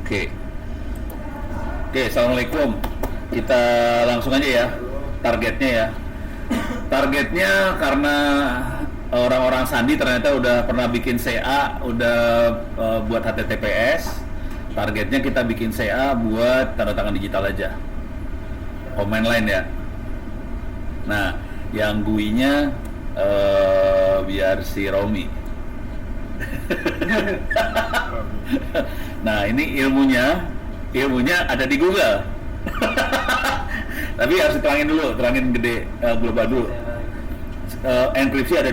Oke. Oke, assalamualaikum. Kita langsung aja ya. Targetnya ya. Targetnya karena orang-orang Sandi ternyata udah pernah bikin CA, udah buat HTTPS. Targetnya kita bikin CA buat tanda tangan digital aja. Command line ya. Nah, yang GUI-nya biar si Romi. Nah, ini ilmunya ada di Google. Tapi harus terangin gede, global dulu. Enkripsi ada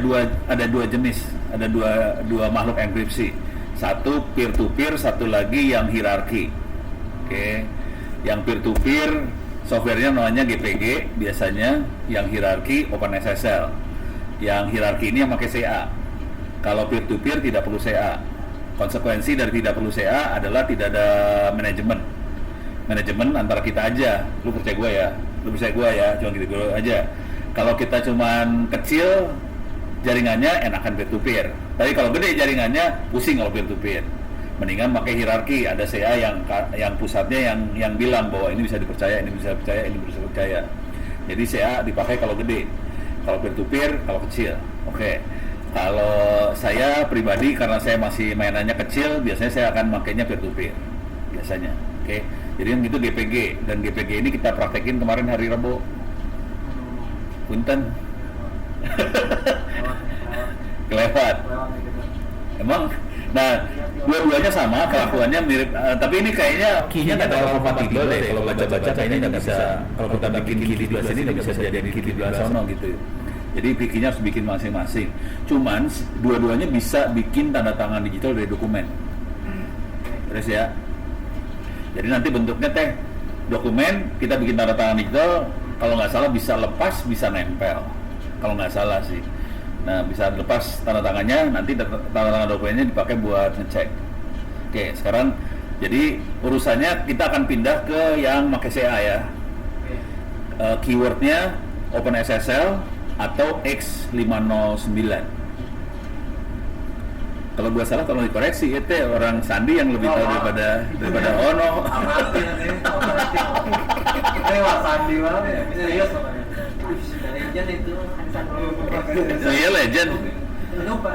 dua jenis, ada dua makhluk enkripsi. Satu peer to peer, satu lagi yang hierarki. Oke. Yang peer to peer softwarenya namanya GPG biasanya, yang hierarki OpenSSL. Yang hierarki ini yang pakai CA. Kalau peer to peer tidak perlu CA. Konsekuensi dari tidak perlu CA adalah tidak ada manajemen antara kita aja. Lu percaya gue ya, cuma gitu aja. Kalau kita cuman kecil jaringannya, enakan peer to peer. Tapi kalau gede jaringannya, pusing kalau peer to peer. Mendingan pakai hierarki, ada CA yang pusatnya yang bilang bahwa ini bisa dipercaya, ini bisa percaya, ini bisa percaya. Jadi CA dipakai kalau gede. Kalau peer to peer, kalau kecil. Oke. Kalau saya pribadi, karena saya masih mainannya kecil, biasanya saya akan makainya peer to peer biasanya. Oke. Jadi yang itu GPG, dan GPG ini kita praktekin kemarin hari Rabu. Punten. Kelewat. Emang. Nah, dua-duanya sama, kelakuannya mirip, tapi ini kayaknya key-nya nggak terlalu kompatibel deh. Kalau baca-baca kayaknya nggak bisa. Kalau kita bikin key di sebelah sini nggak bisa jadi key di sebelah sono gitu. Jadi key-nya harus bikin masing-masing. Cuman dua-duanya bisa bikin tanda tangan digital dari dokumen. Terus ya. Jadi nanti bentuknya dokumen, kita bikin tanda tangan digital. Kalau nggak salah bisa lepas, bisa nempel. Kalau nggak salah sih. Nah, bisa lepas tanda tangannya, nanti tanda tangan dokumennya dipakai buat ngecek. Oke, sekarang jadi urusannya kita akan pindah ke yang pakai CA ya. Keywordnya OpenSSL atau X509. Kalau gua salah tolong dikoreksi, itu orang Sandi yang lebih tahu daripada Ono. Wah, Sandi banget ya. Serius namanya. Legend itu. Iya legend. Lupa.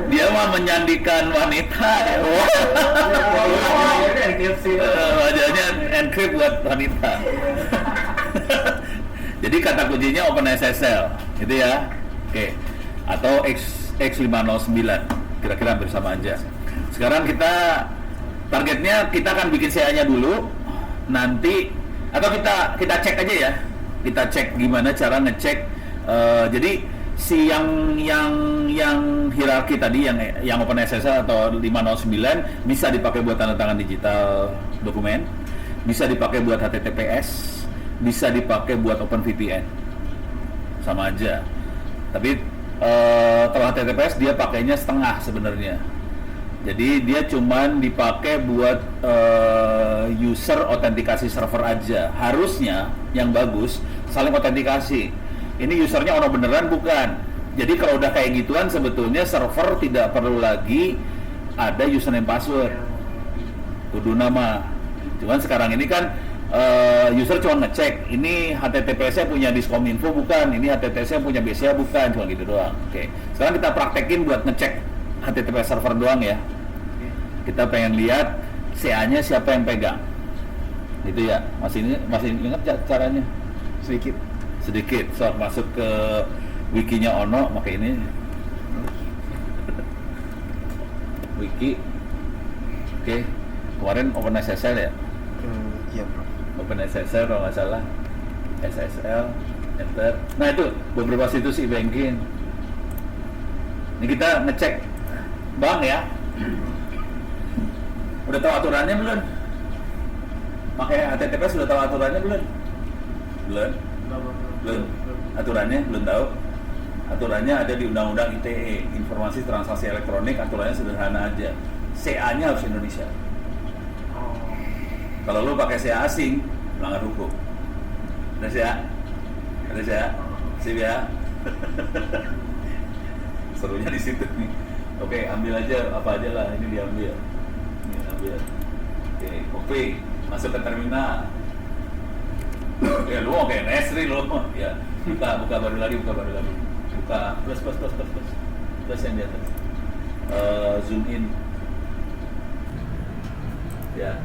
Dia mah menyandikan wanita ya. Wajahnya encrypt buat wanita. Jadi kata kuncinya OpenSSL, gitu ya. Oke. Atau X509. Kira-kira hampir sama aja. Sekarang targetnya kita akan bikin CA-nya dulu. Nanti atau kita cek aja ya. Kita cek gimana cara ngecek. Jadi si yang hierarki tadi yang OpenSSL atau 509 bisa dipakai buat tanda tangan digital dokumen, bisa dipakai buat HTTPS, bisa dipakai buat OpenVPN. Sama aja. Tapi kalau HTTPS dia pakainya setengah sebenarnya. Jadi dia cuman dipakai buat user autentikasi server aja. Harusnya yang bagus saling autentikasi. Ini usernya orang beneran bukan. Jadi kalau udah kayak gituan sebetulnya server tidak perlu lagi ada username password. Kudu nama. Cuman sekarang ini kan user cuma ngecek ini HTTPS-nya punya Diskominfo bukan, ini HTTPS-nya punya BCA bukan, cuma gitu doang. Oke. Sekarang kita praktekin buat ngecek HTTPS server doang ya. Kita pengen lihat CA-nya siapa yang pegang. Gitu ya. Masih ingat caranya? Sedikit. So, masuk ke wikinya Ono, pakai ini. Wiki. Oke. Kemarin OpenSSL ya? Iya bro. OpenSSL kalau nggak salah. SSL, enter. Nah itu beberapa situs e-banking. Ini kita ngecek bank ya. Udah tahu aturannya belum? Pakai HTTPS sudah tahu aturannya belum? Belum. Aturannya belum tahu. Aturannya ada di Undang-Undang ITE, Informasi Transaksi Elektronik. Aturannya sederhana aja. CA-nya harus Indonesia. Kalau lu pakai CA asing, melanggar hukum. Ada CA? Sip ya. Serunya di situ nih. Oke, ambil aja apa aja lah, ini diambil. Ini ambil. Oke, kopi. Masuk ke terminal. Ya lu oke, Nesri lu. Ya. Buka baru lagi. Buka plus. Plus yang di atas. Zoom in. Ya.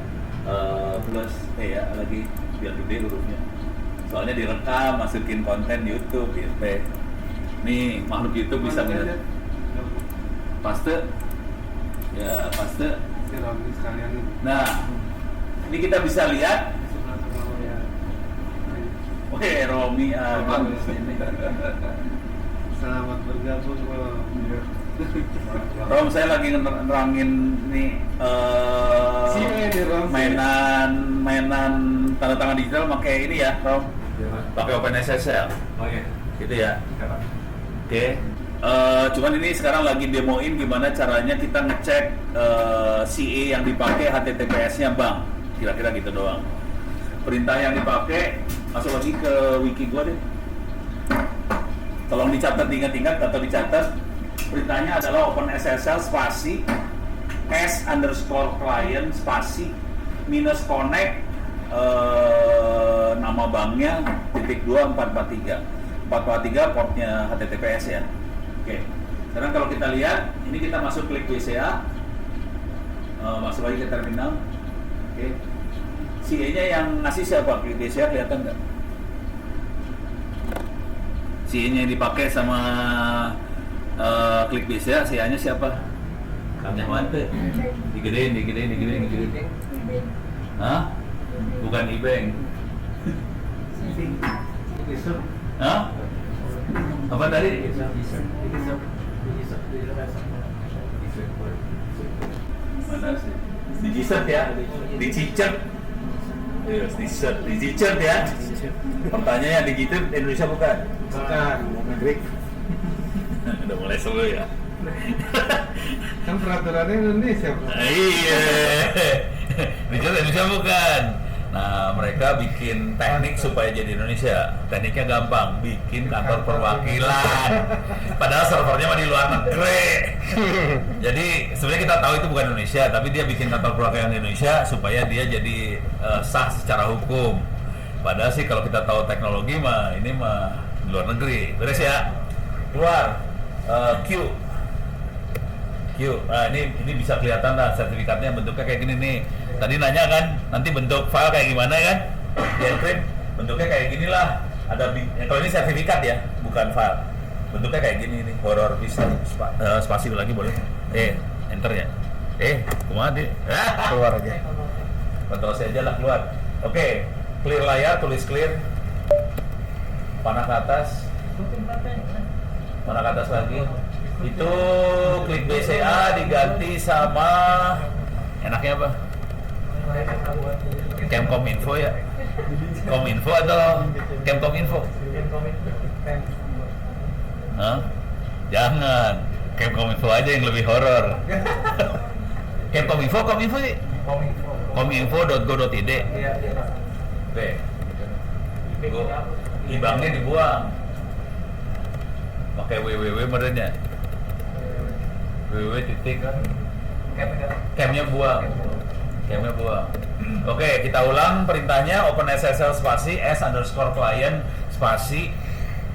Plus ya lagi biar gede hurufnya. Soalnya direkam, masukin konten YouTube gitu. Nih, makhluk YouTube bisa ngeliat. Paste. Ya, paste. Nah, ini kita bisa lihat. Oke, Romi Agus ini. Selamat bergabung, Rom, saya lagi nerangin nih mainan tanda tangan digital pakai ini ya, Rom. Pakai OpenSSL. Oh iya. Gitu ya. Oke. Cuman ini sekarang lagi demoin gimana caranya kita ngecek CA yang dipakai HTTPS-nya Bang. Kira-kira gitu doang. Perintah yang dipakai, masuk lagi ke wiki gua deh. Tolong dicatat, diingat-ingat atau dicatat. Perintahnya adalah OpenSSL spasi s_client spasi -connect nama banknya .2443. 443 portnya HTTPS ya. Oke. Sekarang kalau kita lihat, ini kita masuk klik WCA, masuk lagi ke terminal. Oke. CA-nya yang ngasih siapa? Klik WCA kelihatan nggak? CA-nya yang dipakai sama klik WCA, CA-nya siapa? Kamu mante? Digedein. Hah? Bukan e-bank. Hah? Apa tadi? Mana sih? Digicet ya? Dicicet. Yes, dicicet ya? Pertanyaannya digicet Indonesia bukan? Bukan. Udah mulai seru ya? Kan peraturannya Indonesia, Bro. Iya. Digicet Indonesia bukan? Nah, mereka bikin teknik supaya jadi Indonesia. Tekniknya gampang, bikin kantor perwakilan. Padahal servernya mah di luar negeri. Jadi sebenarnya kita tahu itu bukan Indonesia, tapi dia bikin kantor perwakilan di Indonesia supaya dia jadi sah secara hukum. Padahal sih kalau kita tahu teknologi mah ini mah di luar negeri. Beres ya? Keluar. Q. Nah, ini bisa kelihatan lah sertifikatnya bentuknya kayak gini nih. Tadi nanya kan, nanti bentuk file kayak gimana kan? Di encrypt bentuknya kayak gini lah. Kalau ini sertifikat ya, bukan file. Bentuknya kayak gini nih, horror bisa spasi lagi boleh. Enter ya. Kumaha di? Keluar aja. Kontrol C aja lah keluar. Oke, clear layar, tulis clear. Panah ke atas. Panah ke atas lagi. Itu klik BCA diganti sama enaknya apa? Kemkominfo ya? Kominfo atau Kemkominfo? Hah? Jangan, Kemkominfo aja yang lebih horor. Kominfo sih? Kominfo.go.id. Oke. Ibangnya dibuang. Pakai www merenya. www titik. Camnya buang. Oke, kita ulang perintahnya OpenSSL spasi s_client spasi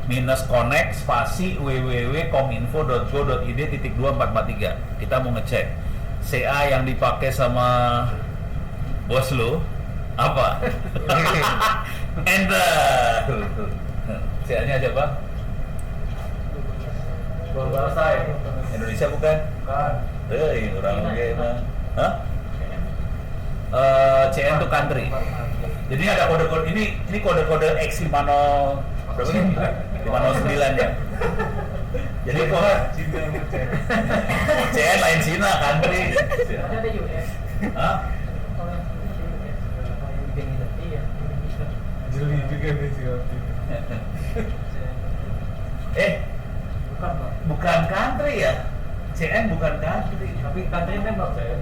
-connect spasi www.kominfo.go.id .2443. Kita mau ngecek CA yang dipakai sama bos lo apa? Enter. CA-nya aja Bang. Bahasa Indonesia bukan? Orang gimana? Hah? CN itu country. Jadi ada kode-kode ini kode-kode X50 berapa nih? 509 ya. Jadi kode CN lain Cina country. Ada US. Hah? Jeli juga nih sih. Bukan country ya? CN bukan country. Tapi country kan nggak saya.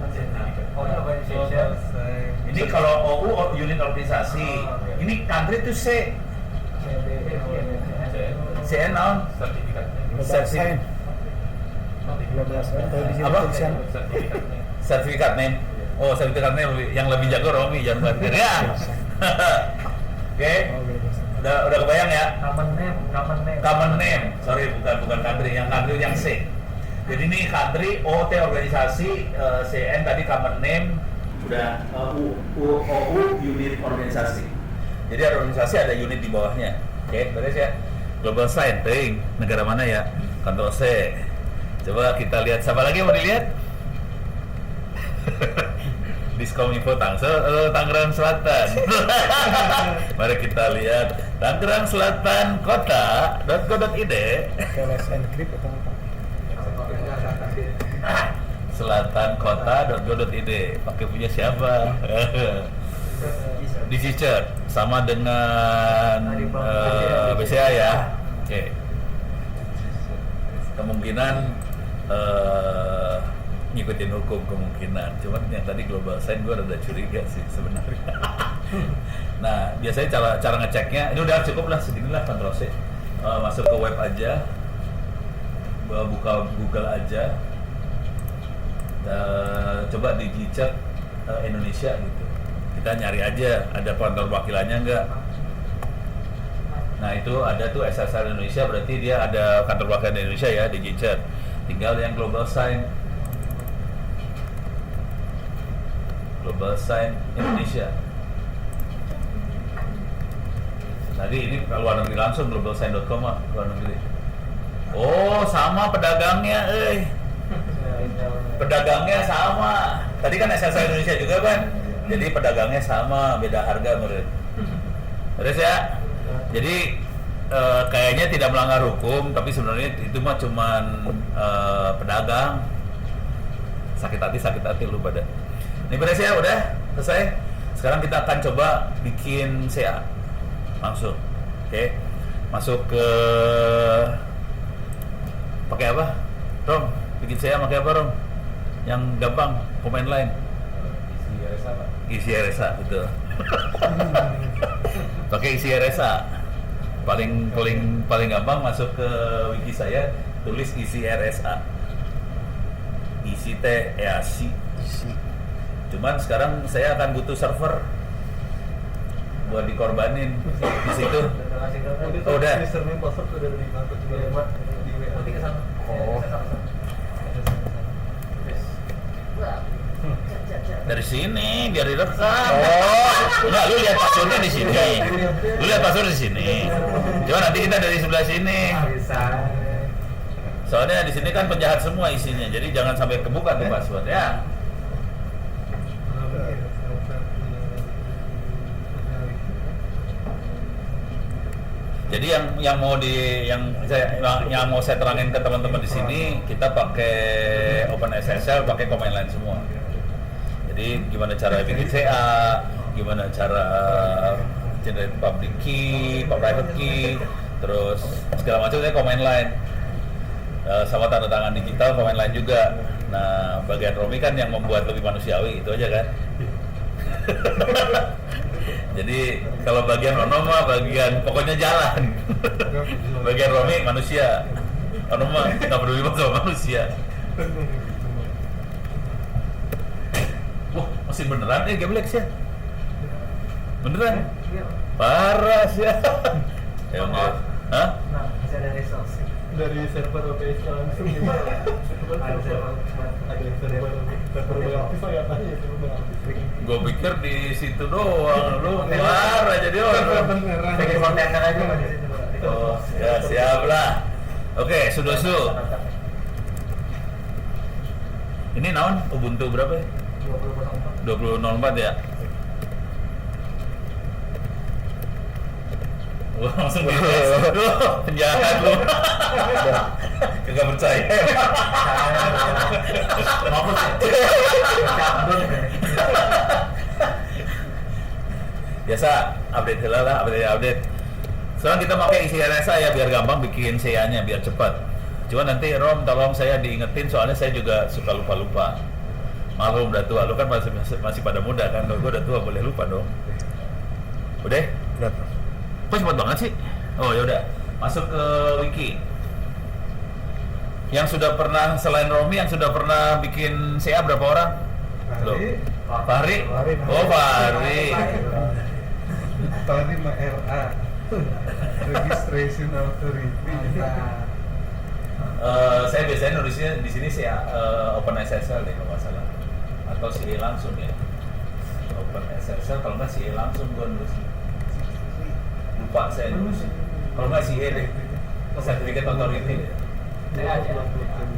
Oh, organization. Ini kalau OU unit organisasi. Ini country itu C. CN non sertifikat. Apa? Sertifikat name. Oh, sertifikatnya yang lebih jago Romi, jangan parkir ya. Oke. Udah kebayang ya? Common name. Sorry, bukan country, yang country yang C. Jadi ini country, OT organisasi, CN tadi common name, udah OU unit organisasi. Jadi ada organisasi ada unit di bawahnya. Oke, beres ya. Global sign, negara mana ya? Ctrl C. Coba kita lihat, siapa lagi yang mau dilihat? Diskominfo Tangsel, Tangerang Selatan. Mari kita lihat Tangerang Selatan kota.go.id. KLSN Krip atau apa? Selatan kota.go.id. Pakai punya siapa? Di Cicer sama dengan BCA ya. Oke. Kemungkinan ngikutin hukum kemungkinan. Cuman yang tadi global sign gue rada curiga sih sebenarnya. Nah, biasanya cara ngeceknya ini udah cukup lah, seginilah Ctrl C. Masuk ke web aja. Buka Google aja. Coba di Gcek Indonesia gitu. Kita nyari aja ada kantor wakilannya enggak. Nah, itu ada tuh SSR Indonesia, berarti dia ada kantor wakilan Indonesia ya di Gcek. Tinggal yang global sign Indonesia. Tadi ini luar negeri langsung globalsign.com mah luar negeri. Oh, sama pedagangnya, pedagangnya sama. Tadi kan SSR Indonesia juga kan, jadi pedagangnya sama, beda harga menurut. Terus ya, jadi kayaknya tidak melanggar hukum, tapi sebenarnya itu mah cuman pedagang. Sakit hati lu pada. Ini beres ya, udah selesai. Sekarang kita akan coba bikin CA langsung. Oke, masuk ke pakai apa? Rom, bikin CA pakai apa Rom? Yang gampang, pemain lain. Isi RSA, betul. Pakai isi RSA. Paling gampang masuk ke wiki saya, tulis isi RSA. Isi TEAC. Cuman sekarang saya akan butuh server buat dikorbanin di situ. Oh, udah. Oh. Dari sini biar direkam. Oh, enggak, lu lihat passwordnya di sini. Lu lihat password di sini. Coba nanti kita dari sebelah sini. Soalnya di sini kan penjahat semua isinya, jadi jangan sampai kebuka tuh password ya. Jadi yang mau saya terangin ke teman-teman di sini, kita pakai OpenSSL, pakai command line semua. Jadi gimana cara bikin CA, gimana cara generate public key, private key, terus segala macam saya command line. Sama tanda tangan digital command line juga. Nah, bagian Romi kan yang membuat lebih manusiawi, itu aja kan. Jadi kalau bagian Ono mah bagian pokoknya jalan. Bagian Romi manusia. Ono mah nggak peduli sama manusia. Wah, masih beneran ya Gablex ya? Beneran? Parah sih ya. Ya enggak. Hah? Nah, bisa ada resource. Dari server OPS langsung gitu. Ada server. Ada server grafis saya tanya server grafis. Gue pikir di situ doang, lu parah jadi orang. Bikin kontainer aja Pak, di situ, Pak. Oh, ya siap lah. Oke, sudah. Ini naon Ubuntu berapa ya? 20.04 ya? Wah, langsung di tes. Duh, penjahat lu. Kagak percaya. Mampus ya. Biasa update lah, update. Sekarang kita pakai isi RSA ya biar gampang bikin CA-nya biar cepat. Cuma nanti Rom tolong saya diingetin soalnya saya juga suka lupa. Maklum udah tua, lu kan masih pada muda kan. Kalau gue udah tua boleh lupa dong. Udah? Udah. Kok cepat banget sih? Oh yaudah, masuk ke wiki. Yang sudah pernah selain Romi yang sudah pernah bikin CA berapa orang? Loh, Fahri. Fahri? Oh, Fahri. Fahri mah RA. Registration Authority. Saya biasanya nulisnya di sini sih Open SSL deh kalau nggak salah, atau CE langsung ya. Open SSL kalau nggak CE langsung gua nulis. Lupa saya nulis. Kalau nggak CE deh, Certificate Authority deh.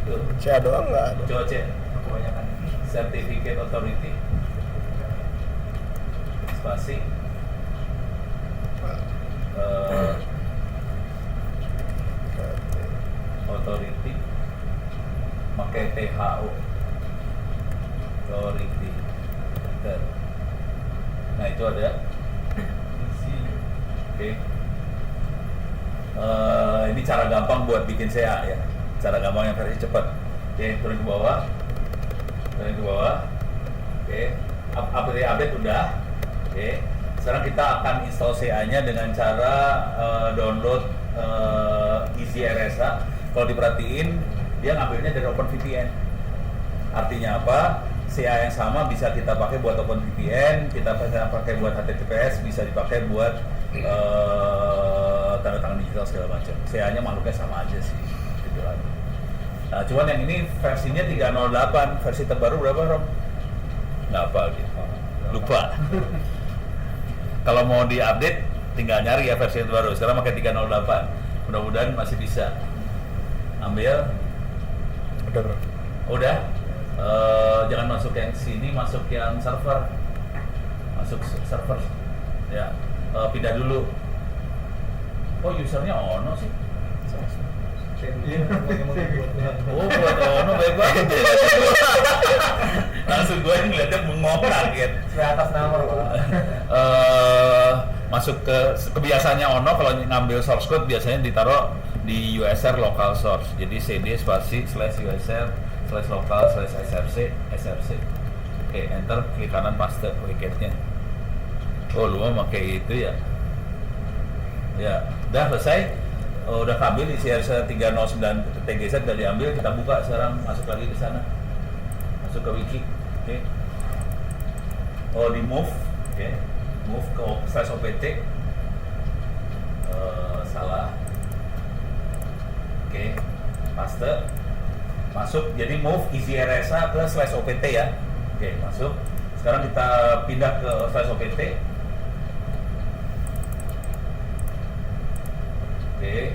Tuh. Saya doang nggak ada. Coba cek kebanyakan Certificate Authority spasi Authority pakai THO Authority. Bentar. Nah itu ada oke. Ini cara gampang buat bikin CA ya, cara gampang yang versi cepat. Oke, turun ke bawah, oke, update udah. Oke, sekarang kita akan install CA-nya dengan cara download Easy RSA. Kalau diperhatiin, dia ngambilnya dari OpenVPN. Artinya apa? CA yang sama bisa kita pakai buat OpenVPN, kita bisa pakai buat HTTPS, bisa dipakai buat tanda tangan digital segala macam. CA-nya makhluknya sama aja sih, gitu kan. Nah, cuman yang ini versinya 308, versi terbaru berapa, Rom? Nggak apa gitu. Lupa. Kalau mau diupdate, tinggal nyari ya versi yang terbaru. Sekarang pakai 308. Mudah-mudahan masih bisa. Ambil. Udah. Jangan masuk yang sini, masuk yang server. Masuk server. Ya. Pindah dulu. Oh, usernya Ono sih. Oh, buat Ono baik banget. Langsung gue ngeliatnya bengong kaget. Atas nama Pak. Masuk ke kebiasaannya Ono kalau ngambil source code biasanya ditaruh di USR local source. Jadi cd spasi /USR/local/src. Oke, enter, klik kanan paste wiketnya. Oh, lu mau pakai itu ya? Ya, udah selesai. Udah keambil di CRC 309 TGZ udah diambil, kita buka sekarang, masuk lagi ke sana. Masuk ke wiki. Oke. Oh, di move. Oke. Move ke /opt. Salah. Oke. Paste. Masuk, jadi move Easy RSA ke /opt ya. Oke, masuk. Sekarang kita pindah ke /opt. Oke.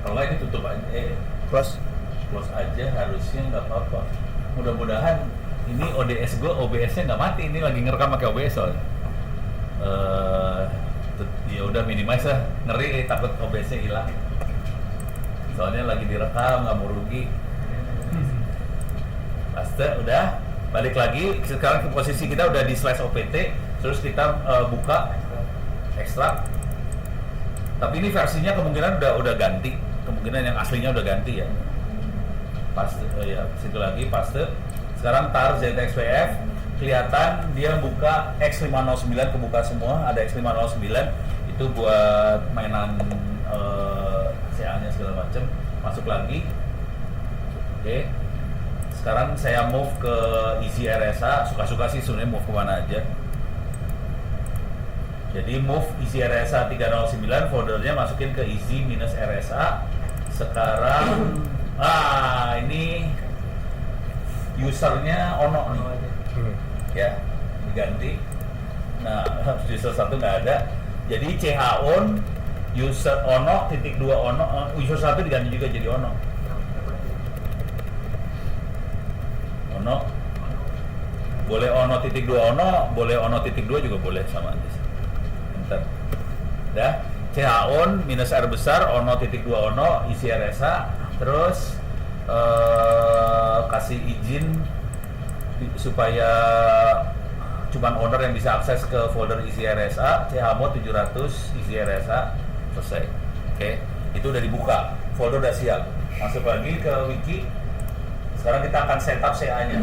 Kalau nggak ini tutup aja. Close aja, harusnya nggak apa-apa. Mudah-mudahan ini ODS gue, OBS-nya nggak mati. Ini lagi ngerekam pakai OBS soalnya. Ya udah minimize lah. Ngeri takut OBS-nya hilang. Soalnya lagi direkam, nggak mau rugi. Paste, udah. Balik lagi. Sekarang posisi kita udah di /opt. Terus kita buka ekstrak. Tapi ini versinya kemungkinan udah ganti, kemungkinan yang aslinya udah ganti ya. Paste, ya situ lagi paste. Sekarang tar ZXPF, kelihatan dia buka X509 kebuka semua, ada X509 itu buat mainan CA-nya segala macam. Masuk lagi. Oke. Sekarang saya move ke Easy RSA, suka-suka sih sebenarnya move kemana aja. Jadi move Easy RSA 309, foldernya masukin ke Easy-RSA. Sekarang ini usernya Ono nih. Ya, diganti. Nah, user 1 nggak ada. Jadi CHON user Ono .2 Ono, user 1 diganti juga jadi Ono. Ono. Boleh Ono .2 Ono, boleh Ono .2 juga boleh, sama aja sih. Dah, CHON -R besar Ono .2 Ono Easy RSA, terus kasih izin supaya cuman owner yang bisa akses ke folder Easy RSA, chmod 700 Easy RSA, selesai. Oke, itu udah dibuka, folder udah siap. Masuk lagi ke wiki. Sekarang kita akan setup CA-nya.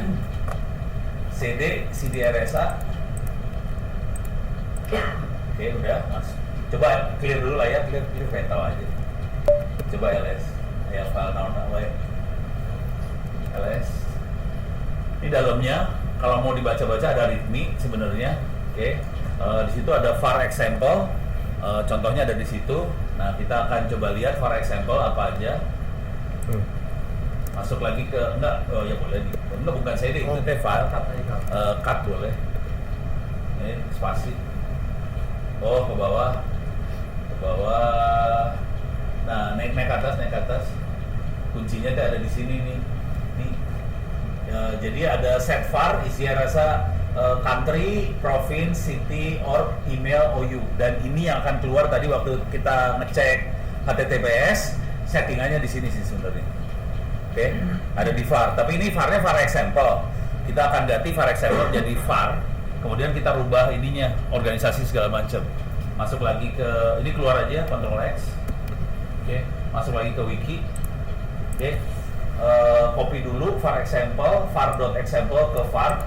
CD RSA. Oke, udah, Mas. Coba clear dulu lah ya, clear pengen tahu aja. Coba LS, ya file naon ls. Ini dalamnya kalau mau dibaca-baca ada readme sebenarnya. Oke. Di situ ada var example. Contohnya ada di situ. Nah, kita akan coba lihat var example apa aja. Masuk lagi ke ya boleh di. Enggak, bukan CD, itu teh file. Cut boleh. Ini spasi. Oh, ke bawah. Ke bawah. Nah, naik ke atas. Kuncinya tuh ada di sini nih. Nih. Jadi ada set var, isinya rasa country, province, city, or email, OU. Dan ini yang akan keluar tadi waktu kita ngecek HTTPS, settingannya di sini sih sebenarnya. Oke, ada di var. Tapi ini var-nya var example. Kita akan ganti var example jadi var. Kemudian kita rubah ininya, organisasi segala macam. Masuk lagi ke, ini keluar aja, Ctrl X. Oke, masuk lagi ke wiki. Oke, copy dulu var example, var.example ke var.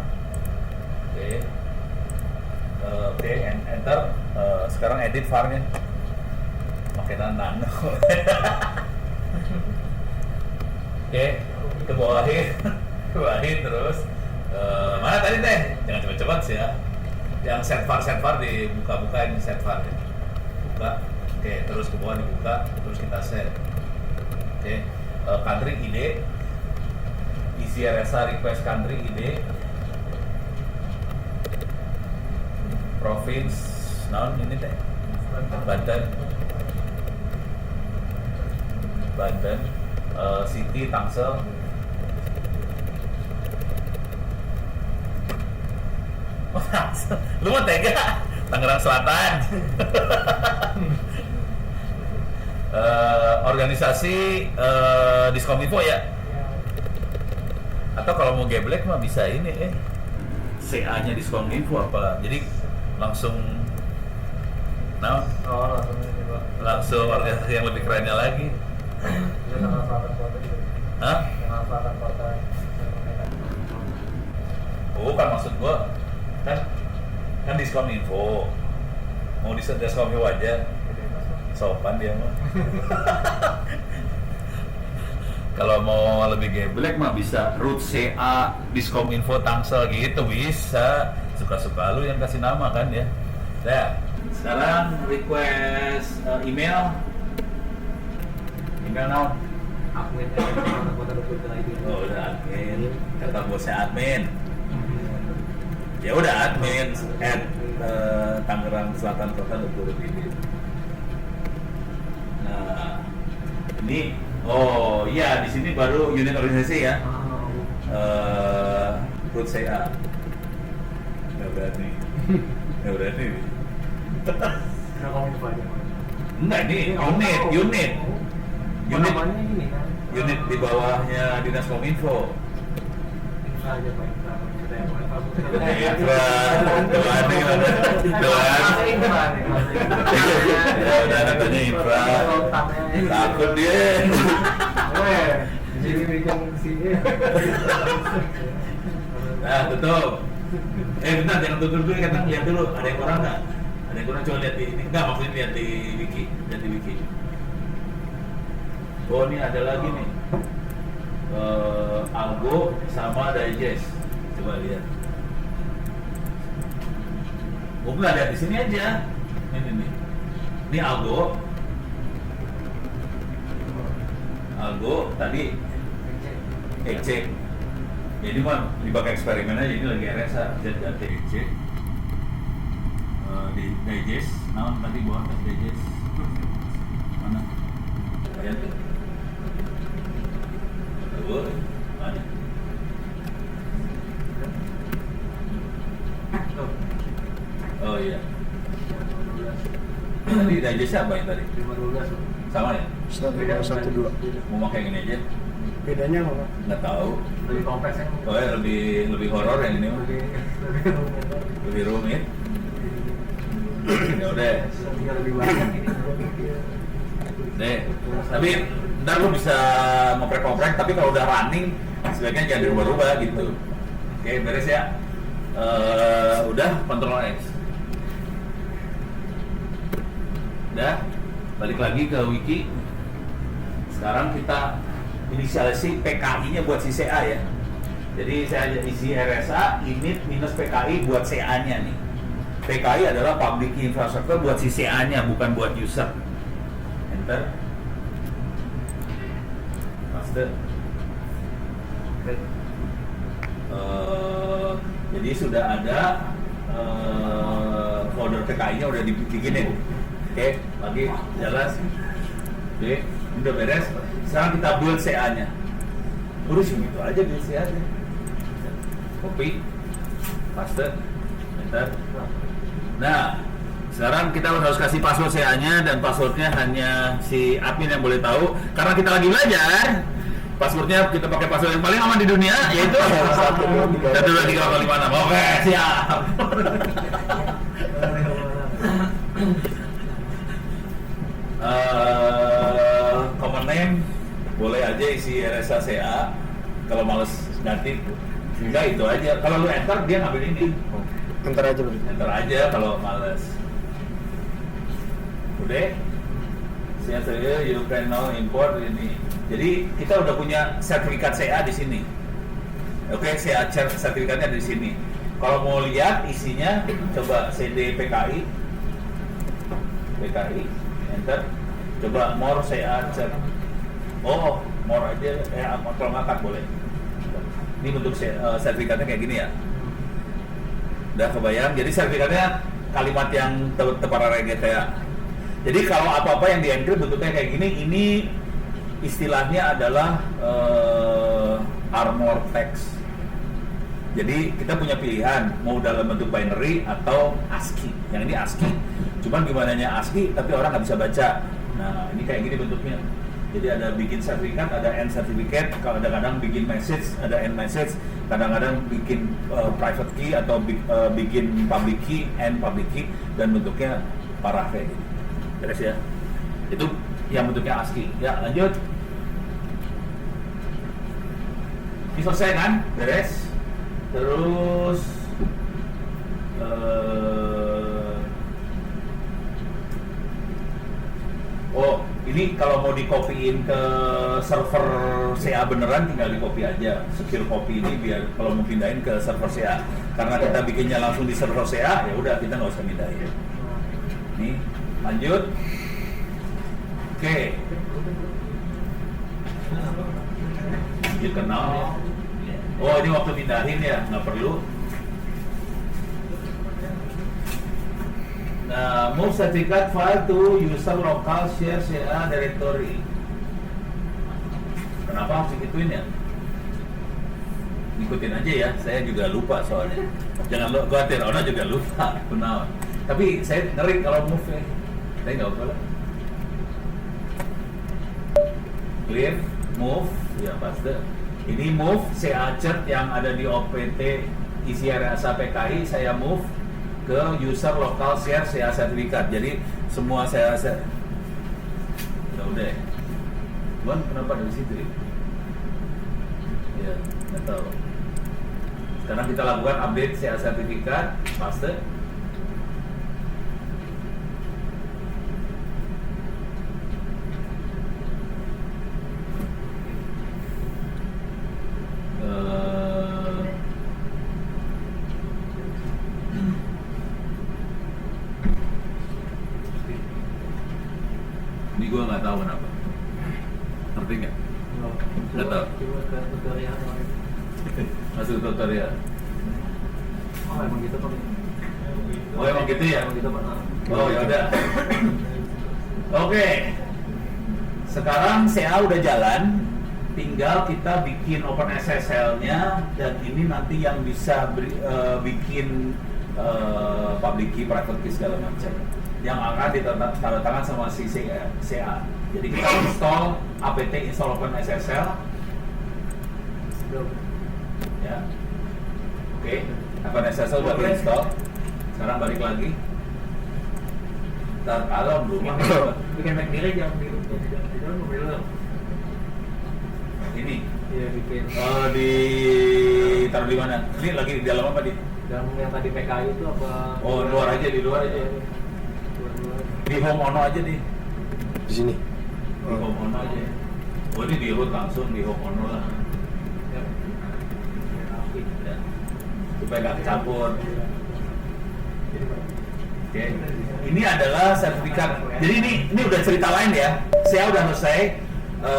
Oke, enter. Sekarang edit var-nya. Pakai nano. Oke, ke bawahin terus. Mana tadi teh? Jangan cepet-cepet sih ya. Yang set var dibuka-bukain set var ya. Buka. Oke, terus ke bawah dibuka, terus kita set. Oke, country ID, isi RSA request country ID, province, naon ini teh? Banten, city Tangsel. Lu mah tega, Tangerang Selatan. Organisasi Diskominfo ya. Atau kalau mau geblek mah bisa ini CA-nya Diskominfo apa. Jadi langsung langsung organisasi yang lebih kerennya lagi. Hah? Oh, kan maksud gua kan Diskominfo. Mau Diskominfo aja. Sopan dia mah. Kalau mau lebih geblek mah bisa root CA Diskominfo Tangsel gitu bisa. Suka-suka lu yang kasih nama kan ya. Nah, sekarang request email. Email now. Admin Oh, udah admin. Kata bosnya admin. Ya udah admin Tangerang Selatan Kota Depur ini. Nah, ini iya di sini baru unit organisasi ya. Root CA. Nggak berani. Enggak, ini unit. Namanya ini kan. Unit di bawahnya Dinas Kominfo. Aja Pak. Ya udah katanya infra. Takut dia. Jadi bikin sini. Nah, tutup. Bentar, jangan tutup dulu, kita lihat dulu. Ada yang kurang nggak? Ada yang kurang, coba lihat di ini. Nggak, maksudnya lihat di wiki. Lihat di wiki. Oh, ini ada lagi nih. Algo sama digest. Coba lihat. Nggak lihat di sini aja. Ini nih. Ini Algo tadi EC. Jadi mah dipakai eksperimen aja, ini lagi RSA ganti EC. Di digest, naon tadi bawah tes digest. Mana? Lihat. Mana? Oh iya. Tadi digest apa yang tadi? 512. Sama ya? 1.2. Mau pakai yang ini aja? Bedanya apa? Nggak tahu. Lebih kompleks ya. Oh ya, lebih horor yang ini mah. Lebih rumit. Ya udah. Lebih banyak ini. Deh. Tapi ntar lu bisa ngoprek-ngoprek, tapi kalau udah running sebaiknya jangan dirubah-rubah gitu. Oke, beres ya. Udah, Ctrl X. Udah, balik lagi ke wiki. Sekarang kita inisialisasi PKI-nya buat si CA ya. Jadi saya isi RSA, init minus PKI buat CA-nya nih. PKI adalah public key infrastructure buat si CA-nya, bukan buat user. Enter. Master. Jadi sudah ada folder PKI-nya udah dibikinin. Oke, lagi jalan. Oke, udah beres. Sekarang kita build CA-nya. Urus gitu aja build CA-nya. Copy, paste, enter. Nah, sekarang kita harus kasih password CA-nya dan passwordnya hanya si admin yang boleh tahu. Karena kita lagi belajar, passwordnya kita pakai password yang paling aman di dunia, yaitu 1, 2, 3, 4, 5, 6. Oke, siap. Command name boleh aja isi RSA CA. Kalau males ganti, enggak itu aja. Kalau lu enter dia ngambil ini. Enter aja berarti. Enter aja kalau males. Udah. Siap saja, you can now import ini. Jadi kita udah punya sertifikat CA di sini. Oke, CA sertifikatnya di sini. Kalau mau lihat isinya, coba CD PKI, enter. Coba more CA cert. Oh, more aja. Kalau ngangkat boleh. Ini bentuk sertifikatnya kayak gini ya. Udah kebayang. Jadi sertifikatnya kalimat yang tepara GTA. Jadi kalau apa-apa yang di-encrypt bentuknya kayak gini, ini istilahnya adalah armor text. Jadi kita punya pilihan mau dalam bentuk binary atau ASCII. Yang ini ASCII. Cuman gimana nya ASCII tapi orang nggak bisa baca. Nah ini kayak gini bentuknya. Jadi ada bikin sertifikat, ada end certificate, kadang-kadang bikin message, ada end message, kadang-kadang bikin private key atau bikin public key, end public key, dan bentuknya parah kayak gini. Beres ya. Itu yang bentuknya ASCII. Ya lanjut. Ini selesai kan? Beres. Terus oh, ini kalau mau di-copyin ke server CA beneran tinggal di-copy aja. Secure copy ini biar kalau mau pindahin ke server CA. Karena kita bikinnya langsung di server CA, ya udah kita nggak usah pindahin. Nih, lanjut. Oke. Lanjut kenal. Oh, ini waktu pindahin ya, nggak perlu. Nah, move certificate file to user local share CA directory. Kenapa harus digituin ya? Ikutin aja ya, saya juga lupa soalnya. Jangan khawatir, orang juga lupa. Benar. Tapi saya ngeri kalau move ya. Saya nggak apa lah. Clear, move, ya pasti. Ini move CA cert yang ada di OPT isi RSA PKI, saya move ke user local share CA sertifikat. Jadi semua saya udah. Cuman kenapa dari situ? Ya, nggak tahu. Sekarang kita lakukan update CA sertifikat, paste. Ini gue nggak tahu kenapa. Ngerti nggak? Nggak tahu. Masuk tutorial. Oh emang gitu Pak. Oh emang gitu ya? Emang gitu Pak. Oh ya udah. Oke. Sekarang CA udah jalan. Tinggal kita bikin OpenSSL-nya dan ini nanti yang bisa bikin public key, private key segala macam. Yang akan ditandatangan sama si CA. Jadi kita install apt install OpenSSL. Ya. Oke, OpenSSL udah install. Sekarang balik lagi. Ntar kalem dulu. Bikin Mac diri yang di dalam mobil lo. Ini. Iya bikin. Di taruh di mana? Ini lagi di dalam apa di? Dalam yang tadi PKI itu apa? Oh, luar aja, di luar aja. Di home ono aja nih. Di sini. Di home ono aja. Oh ini di root langsung di home ono lah. supaya nggak kecampur. Oke. Ini adalah sertifikat. Jadi ini udah cerita lain ya. Saya udah selesai.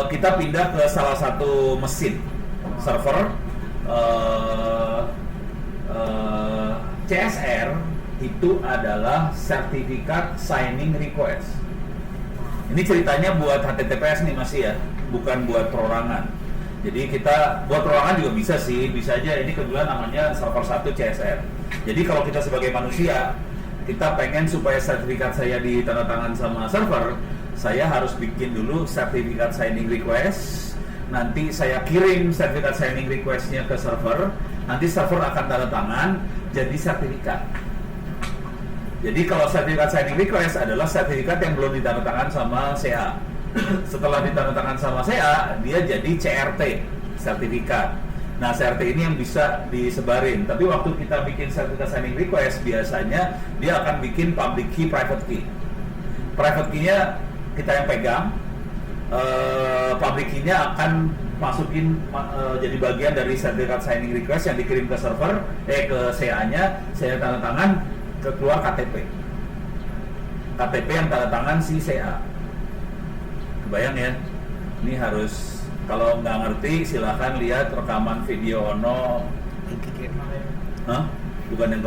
Kita pindah ke salah satu mesin server CSR itu adalah sertifikat signing request. Ini ceritanya buat HTTPS nih masih ya, bukan buat perorangan. Jadi kita buat perorangan juga bisa sih, bisa aja. Ini kebetulan namanya server 1 CSR. Jadi kalau kita sebagai manusia, kita pengen supaya sertifikat saya ditandatangan sama server, saya harus bikin dulu sertifikat signing request. Nanti saya kirim sertifikat signing requestnya ke server. Nanti server akan tanda tangan jadi sertifikat. Jadi kalau sertifikat signing request adalah sertifikat yang belum ditandatangan sama CA. Setelah ditandatangan sama CA, dia jadi CRT, sertifikat. Nah, CRT ini yang bisa disebarin. Tapi waktu kita bikin sertifikat signing request, biasanya dia akan bikin public key, private key. Private key-nya kita yang pegang. Public key-nya akan masukin jadi bagian dari sertifikat signing request yang dikirim ke server, ke CA-nya, saya tanda tangan, keluar KTP. KTP yang tanda tangan si CA. Kebayang ya? Ini harus, kalau nggak ngerti silahkan lihat rekaman video Ono. Hah? Bukan yang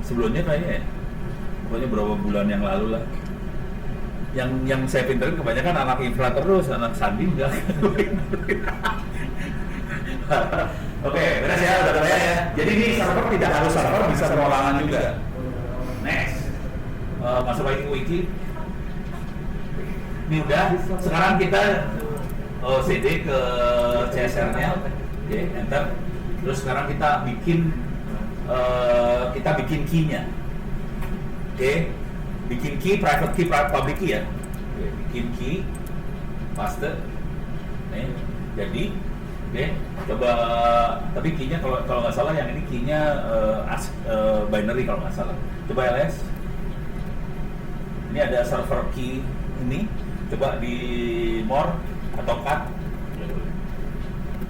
sebelumnya kayaknya ya? Pokoknya berapa bulan yang lalu lah. Yang saya pinterin kebanyakan anak infra terus, anak sandi enggak. Oke, beres ya, udah terbayar ya. Jadi ini server tidak harus server, bisa perorangan juga. Next, masuk lagi ke wiki. Ini udah. Sekarang kita CD ke CSR-nya, oke, enter. Terus sekarang kita bikin key-nya, oke. Bikin key, private key, public key ya. Oke, bikin key, paste. Nih, jadi, oke. Coba, tapi key-nya kalau nggak salah yang ini key-nya binary kalau nggak salah. Coba ls. Ini ada server key ini. Coba di more atau cut.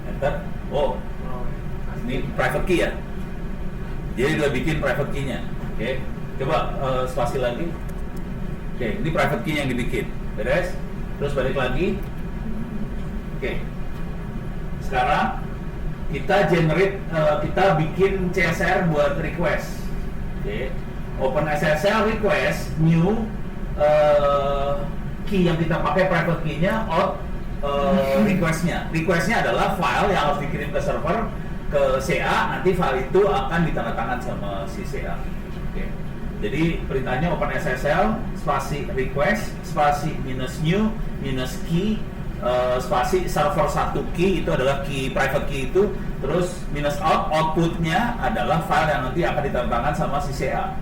Enter. Oh, ini private key ya. Jadi udah bikin private key-nya. Oke. Coba spasi lagi. Oke, ini private key yang dibikin. Beres. Terus balik lagi. Oke. Sekarang kita generate, kita bikin CSR buat request. Oke. Open SSL request new key yang kita pakai private key-nya out request-nya. Request-nya adalah file yang harus dikirim ke server ke CA, nanti file itu akan ditandatangan sama si CA. Oke. Jadi perintahnya open SSL spasi request spasi minus new minus key spasi server 1 key, itu adalah key private key itu, terus minus outputnya adalah file yang nanti akan ditandatangan sama si CA.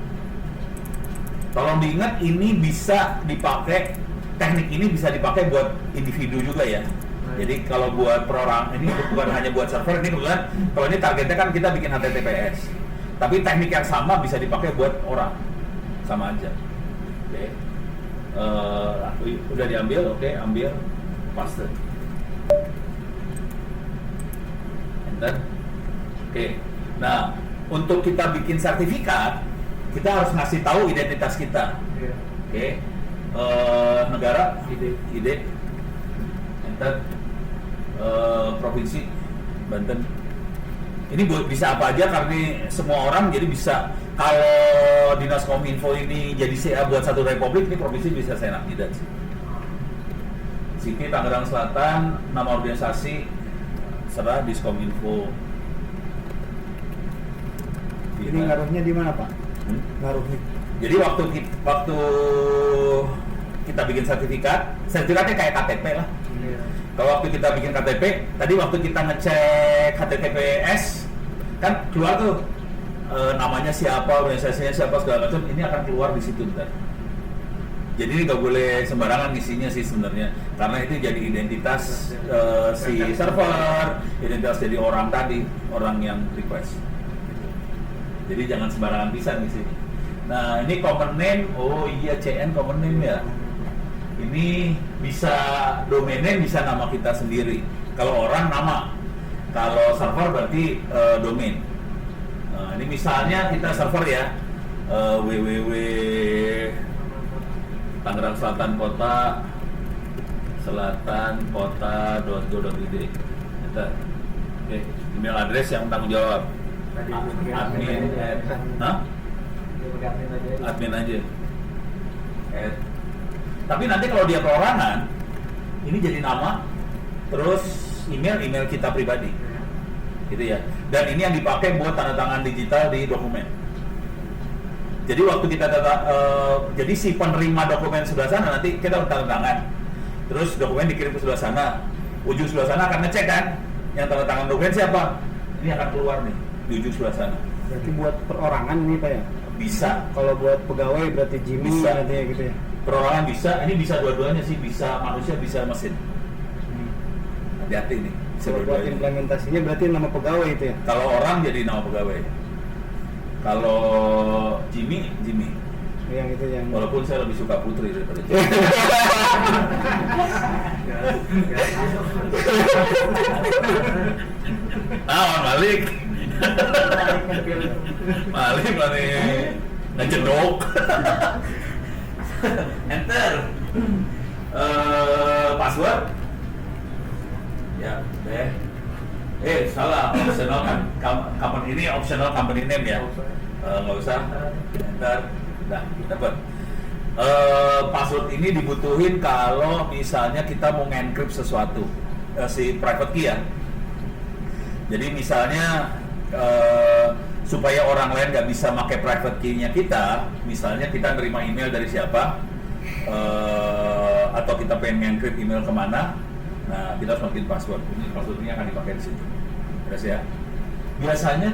Tolong diingat, ini bisa dipakai, teknik ini bisa dipakai buat individu juga ya. Jadi kalau buat perorangan, ini bukan hanya buat server, ini kebetulan kalau ini targetnya kan kita bikin HTTPS. Tapi teknik yang sama bisa dipakai buat orang, sama aja. Oke, udah diambil, oke, ambil, paste, enter. Oke, nah untuk kita bikin sertifikat, kita harus ngasih tahu identitas kita. Oke, negara, ID, enter, provinsi, Banten. Ini bisa apa aja karena semua orang jadi bisa. Kalau Dinas Kominfo ini jadi CA buat satu republik, ini provinsi bisa saya tidak sih. Siki Tangerang Selatan, nama organisasi serah Diskominfo. Ini ngaruhnya di mana Pak? Ngaruhnya. Jadi waktu kita bikin sertifikatnya kayak KTP lah. Kalau waktu kita bikin KTP, tadi waktu kita ngecek HTTPS, kan keluar tuh namanya siapa, organisasinya siapa, segala macam, ini akan keluar di situ bentar. Jadi ini nggak boleh sembarangan isinya sih sebenarnya, karena itu jadi identitas si server, identitas jadi orang tadi, orang yang request. Jadi jangan sembarangan bisa di sini. Nah ini common name, oh iya CN common name ya. Ini bisa domain name, bisa nama kita sendiri. Kalau orang nama, kalau server berarti domain. Nah, ini misalnya kita server ya, www Tangerang Selatan Kota.go.id. Enter. Oke, email address yang tanggung jawab. Admin. Hah? Admin aja. Tapi nanti kalau dia perorangan, ini jadi nama, terus email kita pribadi, gitu ya. Dan ini yang dipakai buat tanda tangan digital di dokumen. Jadi waktu kita jadi si penerima dokumen sebelah sana nanti kita tanda tangan, terus dokumen dikirim ke sebelah sana, ujung sebelah sana akan ngecek kan, yang tanda tangan dokumen siapa? Ini akan keluar nih di ujung sebelah sana. Berarti buat perorangan ini Pak ya? Bisa. Kalau buat pegawai berarti Jimmy Bisa. nantinya gitu ya? Perorangan bisa, ini bisa dua-duanya sih, bisa manusia, bisa mesin. Hati-hati nih, bisa Kalau buat dua-duanya. implementasinya berarti nama pegawai itu ya? Kalau orang jadi nama pegawai. Kalau Jimmy. Yang itu yang Walaupun saya lebih suka Putri daripada Jimmy. Malik. Malik ngejedok. Enter. Password. Ya, deh. Salah, optional kan. Company ini optional company name ya. Nggak usah. Enter. Udah, dapat. Password ini dibutuhin kalau misalnya kita mau nge-encrypt sesuatu, si private key ya. Jadi misalnya supaya orang lain nggak bisa pakai private key-nya kita, misalnya kita nerima email dari siapa, atau kita pengen nge-encrypt email kemana, nah kita harus masukin password. Ini passwordnya akan dipakai di situ. Terus ya. Biasanya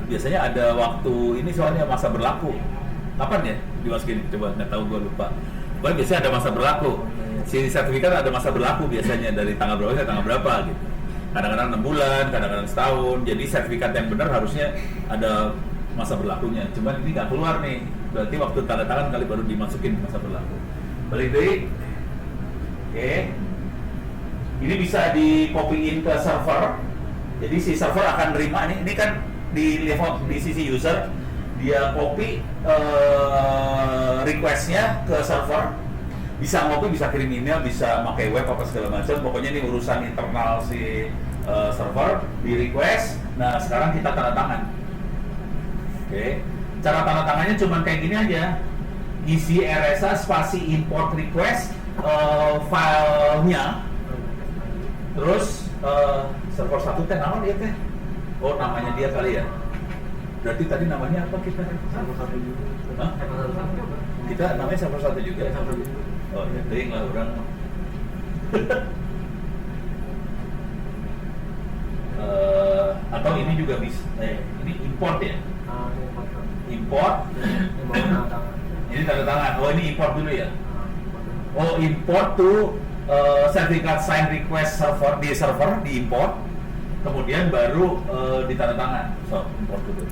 biasanya ada waktu ini soalnya masa berlaku. Kapan ya dimasukin? Coba, nggak tahu, gue lupa. Pokoknya biasanya ada masa berlaku. Si sertifikat ada masa berlaku biasanya dari tanggal berapa sampai tanggal berapa gitu. Kadang-kadang 6 bulan, kadang-kadang setahun. Jadi sertifikat yang benar harusnya ada masa berlakunya. Cuman ini nggak keluar nih. Berarti waktu tanda tangan kali baru dimasukin masa berlaku. Balik deh. Oke. Ini bisa di copy-in ke server. Jadi si server akan nerima ini kan di sisi user, dia copy requestnya ke server, bisa ngopi, bisa kirim email, bisa pakai web apa segala macam. Pokoknya ini urusan internal si server, di request. Nah sekarang kita tanda tangan. Oke. Cara tanda tangannya cuma kayak gini aja, isi RSA spasi import request filenya, terus server 1 teh nama dia teh. Oh, namanya dia kali ya. Berarti tadi namanya apa kita? Server 1 juga. Hah? Server 1 juga. Kita namanya server 1 juga. Server 1. Oh, ya teuing lah orang. Atau ini juga bisa. Ini import ya. Import. Ini tanda tangan. Oh, ini import dulu ya. Oh, import tuh sertifikat sign request server di import, kemudian baru ditanda tangan. So, import dulu.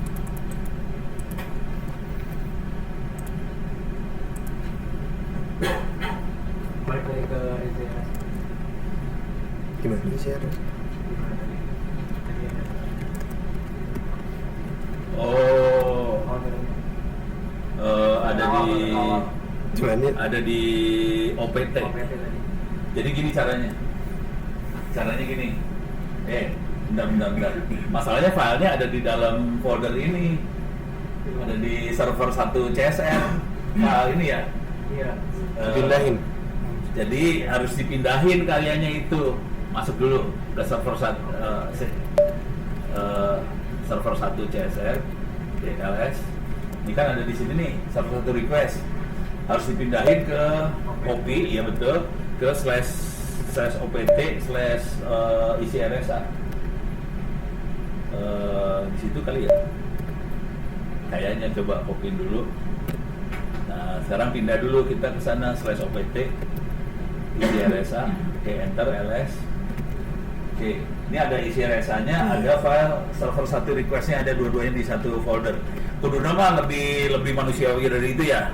Balik lagi ke ICRS. gimana ICRS? Oh, ada di OPT. Jadi gini caranya. Caranya gini. Bentar. Masalahnya filenya ada di dalam folder ini. Ada di server 1 CSR. File ini ya. Iya. Pindahin. Jadi harus dipindahin karyanya itu. Masuk dulu ke server server 1 CSR DLS. Ini kan ada di sini nih, server 1 request. Harus dipindahin ke copy, iya betul, ke /opt/isi RSA. Di situ kali ya. Kayaknya coba copyin dulu. Nah, sekarang pindah dulu kita ke sana /opt isi RSA. Oke, enter ls. Oke, ini ada isi RSA-nya, ada file server 1 request-nya, ada dua-duanya di satu folder. Kudu nama lebih manusiawi dari itu ya.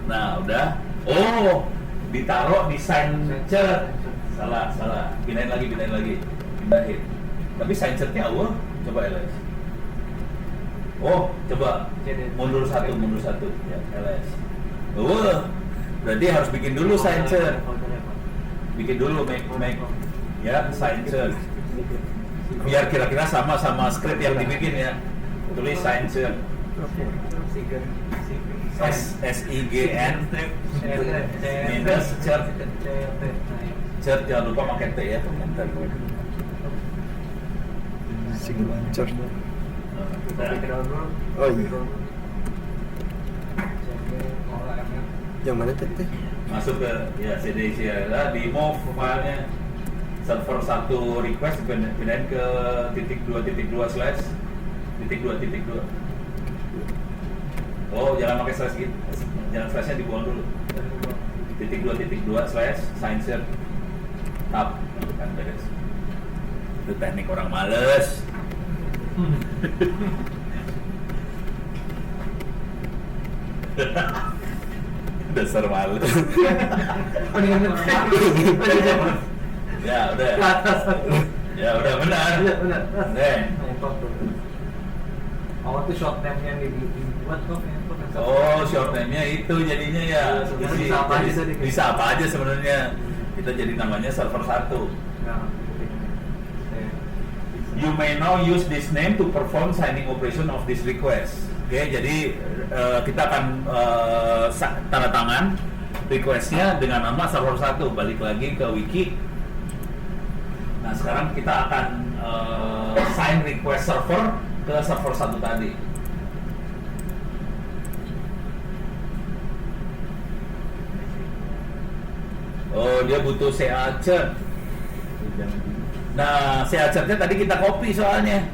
Nah, udah. Oh, ditaruh di signature. Salah. Pindahin lagi. Tapi sign-setnya awal, coba LS. Oh, coba mundur satu ya, LS. Berarti harus bikin dulu sign-set. Bikin dulu make ya sign-set. Biar kira-kira sama script yang dibikin ya. Tulis sign-set. SIGN minus cert jangan lupa pakai T ya. Signature. Nah, Oh iya. Yang mana tadi? masuk ke ya CDC adalah di move filenya server 1 request pindahin ke .2.2 slash .2.2. Oh, jangan pakai slash gitu. Jangan slashnya dibuang dulu. .2.2 slash sign-set tab kan beres. Itu teknik orang males. Dasar males. Ya udah. Ya udah benar. Nih. Oh, itu short name yang dibuat kok. Oh, short name-nya itu jadinya ya. Sebenarnya bisa apa aja tadi. Bisa apa aja sebenarnya. Kita jadi namanya server 1. You may now use this name to perform signing operation of this request. Oke, jadi kita akan tanda tangan requestnya dengan nama server 1. Balik lagi ke wiki. Nah, sekarang kita akan sign request server ke server 1 tadi. Oh, dia butuh CA chart. Nah, CA chart-nya tadi kita copy soalnya.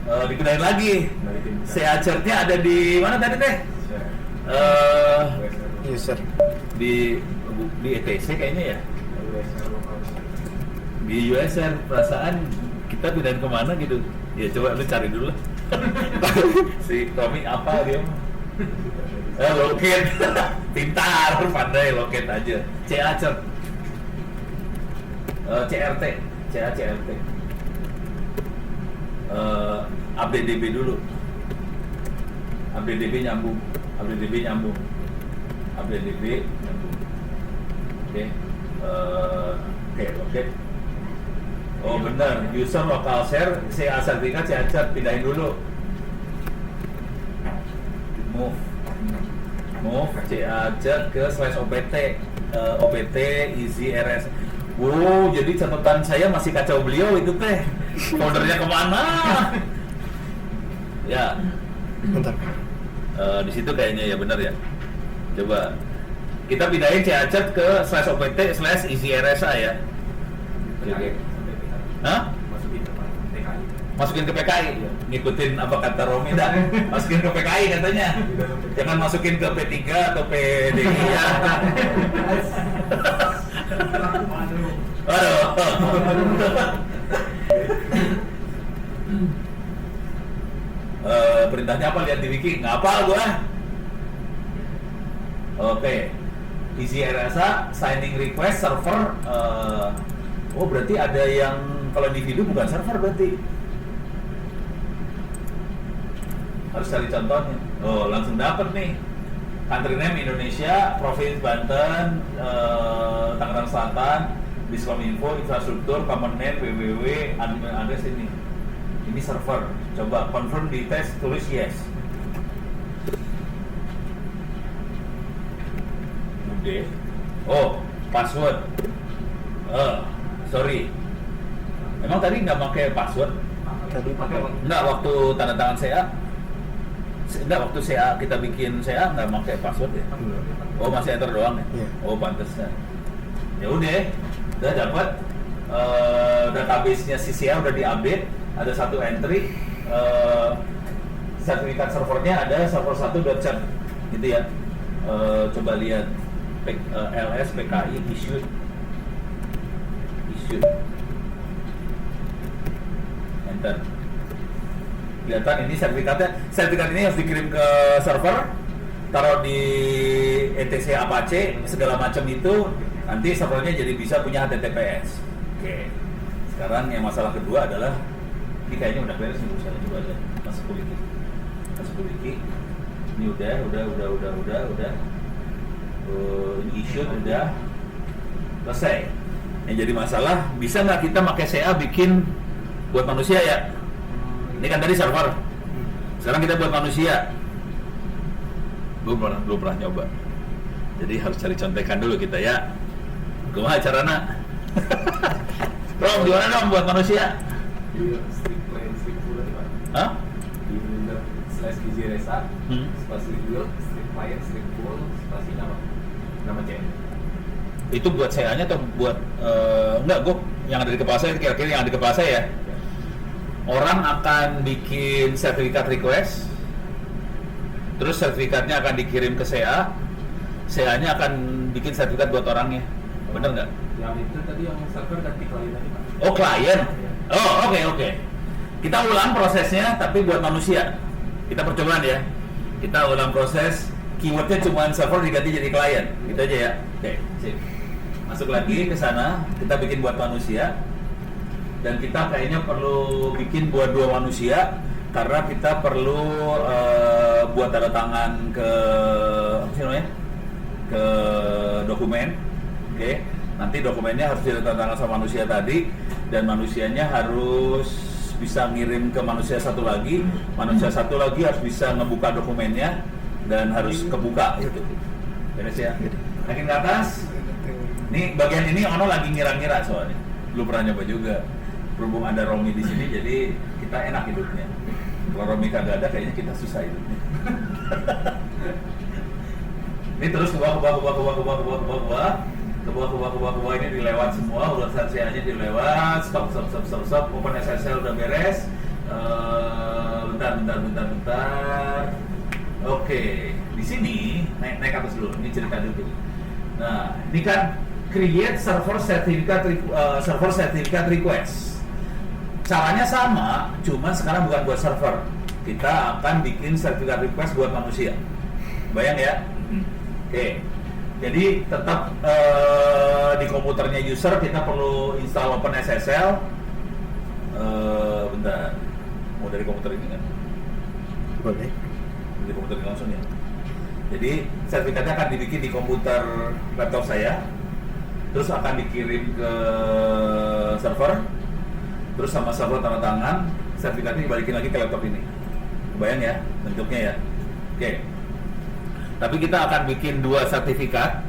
Dipindahin lagi. CA chart-nya ada di mana tadi teh? User. Di ETC kayaknya ya. Di USR perasaan kita pindahin kemana gitu. Ya coba lu cari dulu lah. Si Tommy apa dia? Locate. Pintar, pandai locate aja. CA chart. CRT. CA CRT. Update DB dulu. Update DB nyambung. Update DB nyambung. Update DB nyambung. Oke. Oke. Oh benar, user local share CA sertifikat CA chart pindahin dulu. Move CA chart ke /opt opt easy rs. Wow, jadi catatan saya masih kacau beliau itu teh. Foldernya kemana? Ya. Bentar. Di situ kayaknya ya benar ya. Coba kita pindahin CA chart ke /opt easy rsa ya. Oke. Hah? Masukin ke PKI, ngikutin apa kata Romi dah. Masukin ke PKI katanya. Jangan masukin ke P3 atau PDI ya. Aduh. Perintahnya apa lihat di wiki? Nggak apa gua. Oke. Easy RSA signing request server. Oh berarti ada yang kalau individu bukan server berarti. Harus cari contohnya. Oh langsung dapat nih. Country name Indonesia, Provinsi Banten, Tangerang Selatan, Diskominfo, infrastruktur, common name, www, admin address ini. Ini server. Coba confirm di tes, tulis yes. Udah. Oh, password. Sorry. Emang tadi nggak pakai password? Tadi pakai. Enggak, waktu tanda tangan CA. Enggak, waktu CA kita bikin CA nggak pakai password ya? Oh, masih enter doang ya? Iya. Oh, pantesan. Ya udah dapat database-nya si CA udah diupdate, ada satu entry sertifikat servernya ada server 1.chat gitu ya. Coba lihat LS PKI issued. Enter. Kelihatan ini sertifikat ini harus dikirim ke server, taruh di etc Apache segala macam itu, nanti servernya jadi bisa punya HTTPS. Oke. Sekarang yang masalah kedua adalah ini kayaknya udah beres nih, saya coba lihat. Masuk Wiki. Ini udah. Ini issue udah selesai. Yang jadi masalah, bisa nggak kita pakai CA bikin buat manusia ya? Ini kan tadi server. Sekarang kita buat manusia. Belum pernah nyoba. Jadi harus cari contekan dulu kita ya. Gimana caranya? Rom, gimana dong buat manusia? Di strip line strip full tadi Pak. Hah? Di user /bg resa spasi build strip client strip full spasi nama CM. Itu buat CA-nya atau buat enggak, gue yang ada di kepala saya, kira-kira yang ada di kepala saya ya. Orang akan bikin sertifikat request, terus sertifikatnya akan dikirim ke CA, CA-nya akan bikin sertifikat buat orangnya. Bener nggak? Yang itu tadi yang server ganti klien tadi Pak. Oh, klien. Oh, oke. Kita ulang prosesnya tapi buat manusia. Kita percobaan ya. Kita ulang proses, keywordnya cuma server diganti jadi klien. Gitu aja ya. Oke, sip. Masuk lagi ke sana, kita bikin buat manusia. Dan kita kayaknya perlu bikin buat 2 manusia karena kita perlu buat tanda tangan ke apa sih namanya? Ke dokumen. Oke. Nanti dokumennya harus ditandatangan sama manusia tadi dan manusianya harus bisa ngirim ke manusia satu lagi. Manusia satu lagi harus bisa ngebuka dokumennya dan harus kebuka gitu. Beres ya. Makin ke atas. Nih bagian ini Ono lagi ngira-ngira soalnya. Belum pernah nyoba juga. Berhubung ada Romi di sini jadi kita enak hidupnya. Kalau Romi kagak ada kayaknya kita susah hidupnya. Ini terus ke bawah ini dilewat semua, urusan CA-nya dilewat, stop, open SSL udah beres. Bentar. Oke, di sini naik atas dulu. Ini cerita dulu. Nah, ini kan create server certificate request. Caranya sama, cuma sekarang bukan buat server. Kita akan bikin sertifikat request buat manusia. Bayang ya? Oke. Jadi tetap di komputernya user kita perlu install OpenSSL. Bentar. Mau dari komputer ini kan? Boleh. Dari komputer ini langsung ya. Jadi sertifikatnya akan dibikin di komputer laptop saya. Terus akan dikirim ke server. Terus sama server tanda tangan, sertifikatnya dibalikin lagi ke laptop ini. Kebayang ya bentuknya ya. Oke. Tapi kita akan bikin 2 sertifikat,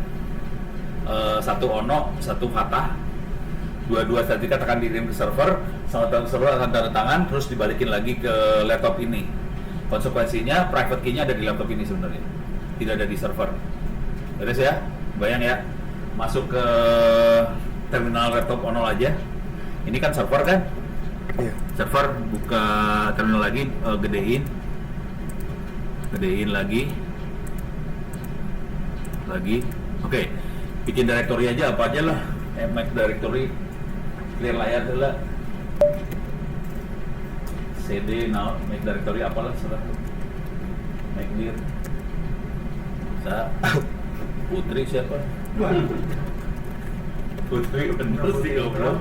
satu Ono, satu Fatah. Dua sertifikat akan dikirim ke server, sama server akan tanda tangan, terus dibalikin lagi ke laptop ini. Konsekuensinya private key-nya ada di laptop ini sebenarnya, tidak ada di server. Beres ya, bayang ya. Masuk ke terminal laptop Ono aja. Ini kan server kan? Iya. Server, buka terminal lagi, gedein lagi. Oke, bikin directory aja apa aja lah. Make directory, clear layar dulu lah. CD now make directory apalah serah. Make clear. Putri siapa? Putri bener sih goblok.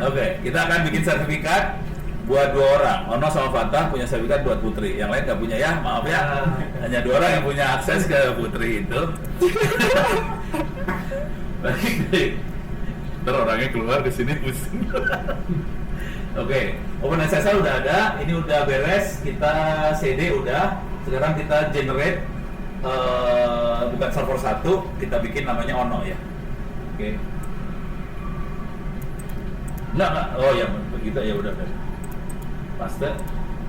Oke, kita akan bikin sertifikat buat 2 orang. Ono sama Fatah punya sertifikat buat Putri. Yang lain nggak punya ya, maaf ya. Hanya 2 orang yang punya akses ke Putri itu. Ntar orangnya keluar ke sini pusing. Oke, OpenSSL udah ada, ini udah beres. Kita CD udah. Sekarang kita generate bukan server 1, kita bikin namanya Ono ya. Oke. Enggak. Oh ya, begitu ya udah. Paste.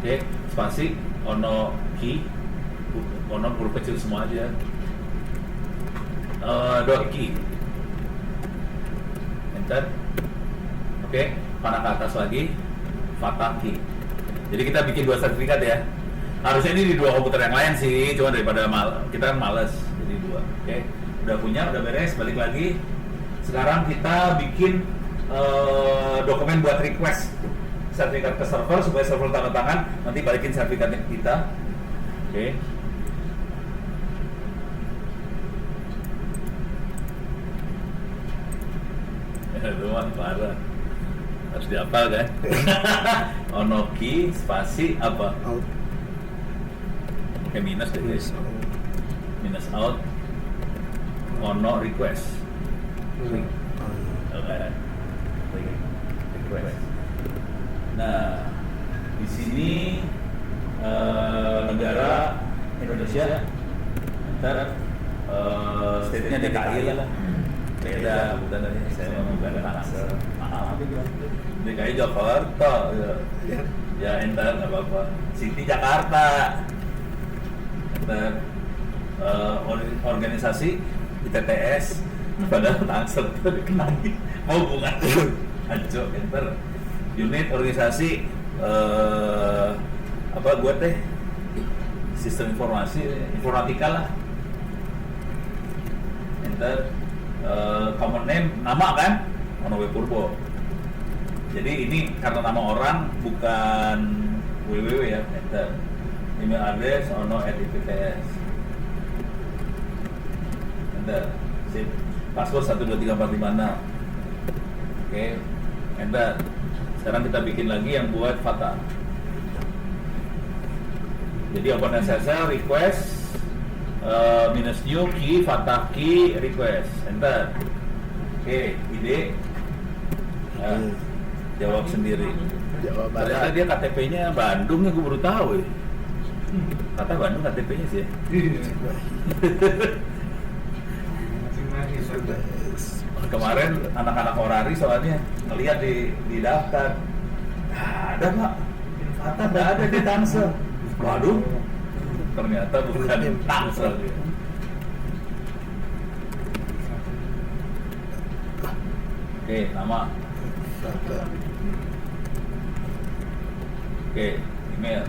Oke, spasi Ono key. Ono huruf kecil semua aja. Dot key. Enter. Oke, panah ke atas lagi. Fatah key. Jadi kita bikin 2 sertifikat ya. Harusnya ini di 2 komputer yang lain sih, cuma daripada kita kan males jadi 2. Oke, udah punya, udah beres, balik lagi. Sekarang kita bikin dokumen buat request sertifikat ke server supaya server tanda tangan, nanti balikin sertifikatnya ke kita. Oke. Itu mah parah. Harus dihafal kan? Ono key spasi apa? Out. Oke, minus deh guys. Out. Minus out. Ono request. Oke. Request. Nah, di sini negara Indonesia, ntar state-nya DKI lah. Beda, bukan dari saya mau bukan Tangsel. Maaf. DKI Jakarta, ya enter nggak apa-apa. City Jakarta, enter organisasi ITTS, padahal Tangsel itu dikenali. Mau bukan? Anjo, enter. Unit organisasi apa gue teh? Sistem informasi, informatika lah. Enter. Common name, nama kan? Ono Purbo. Jadi ini karena nama orang bukan www ya, enter. Email address ono @ipts. Enter. Sip. Password 123456. Oke. Enter. Sekarang kita bikin lagi yang buat Fatah. Jadi open SSL request minus new key Fatah key request, enter. Oke, ide jawab sendiri. Jawa Ternyata Barat. dia KTP-nya Bandung ya, gue baru tahu ya. Kata Bandung KTP-nya sih ya. Kemarin anak-anak orari soalnya ngeliat di daftar, ada pak, Fatah nggak ada di Tangsel. Waduh, ternyata bukan Tangsel dia. Oke, nama. Oke, email.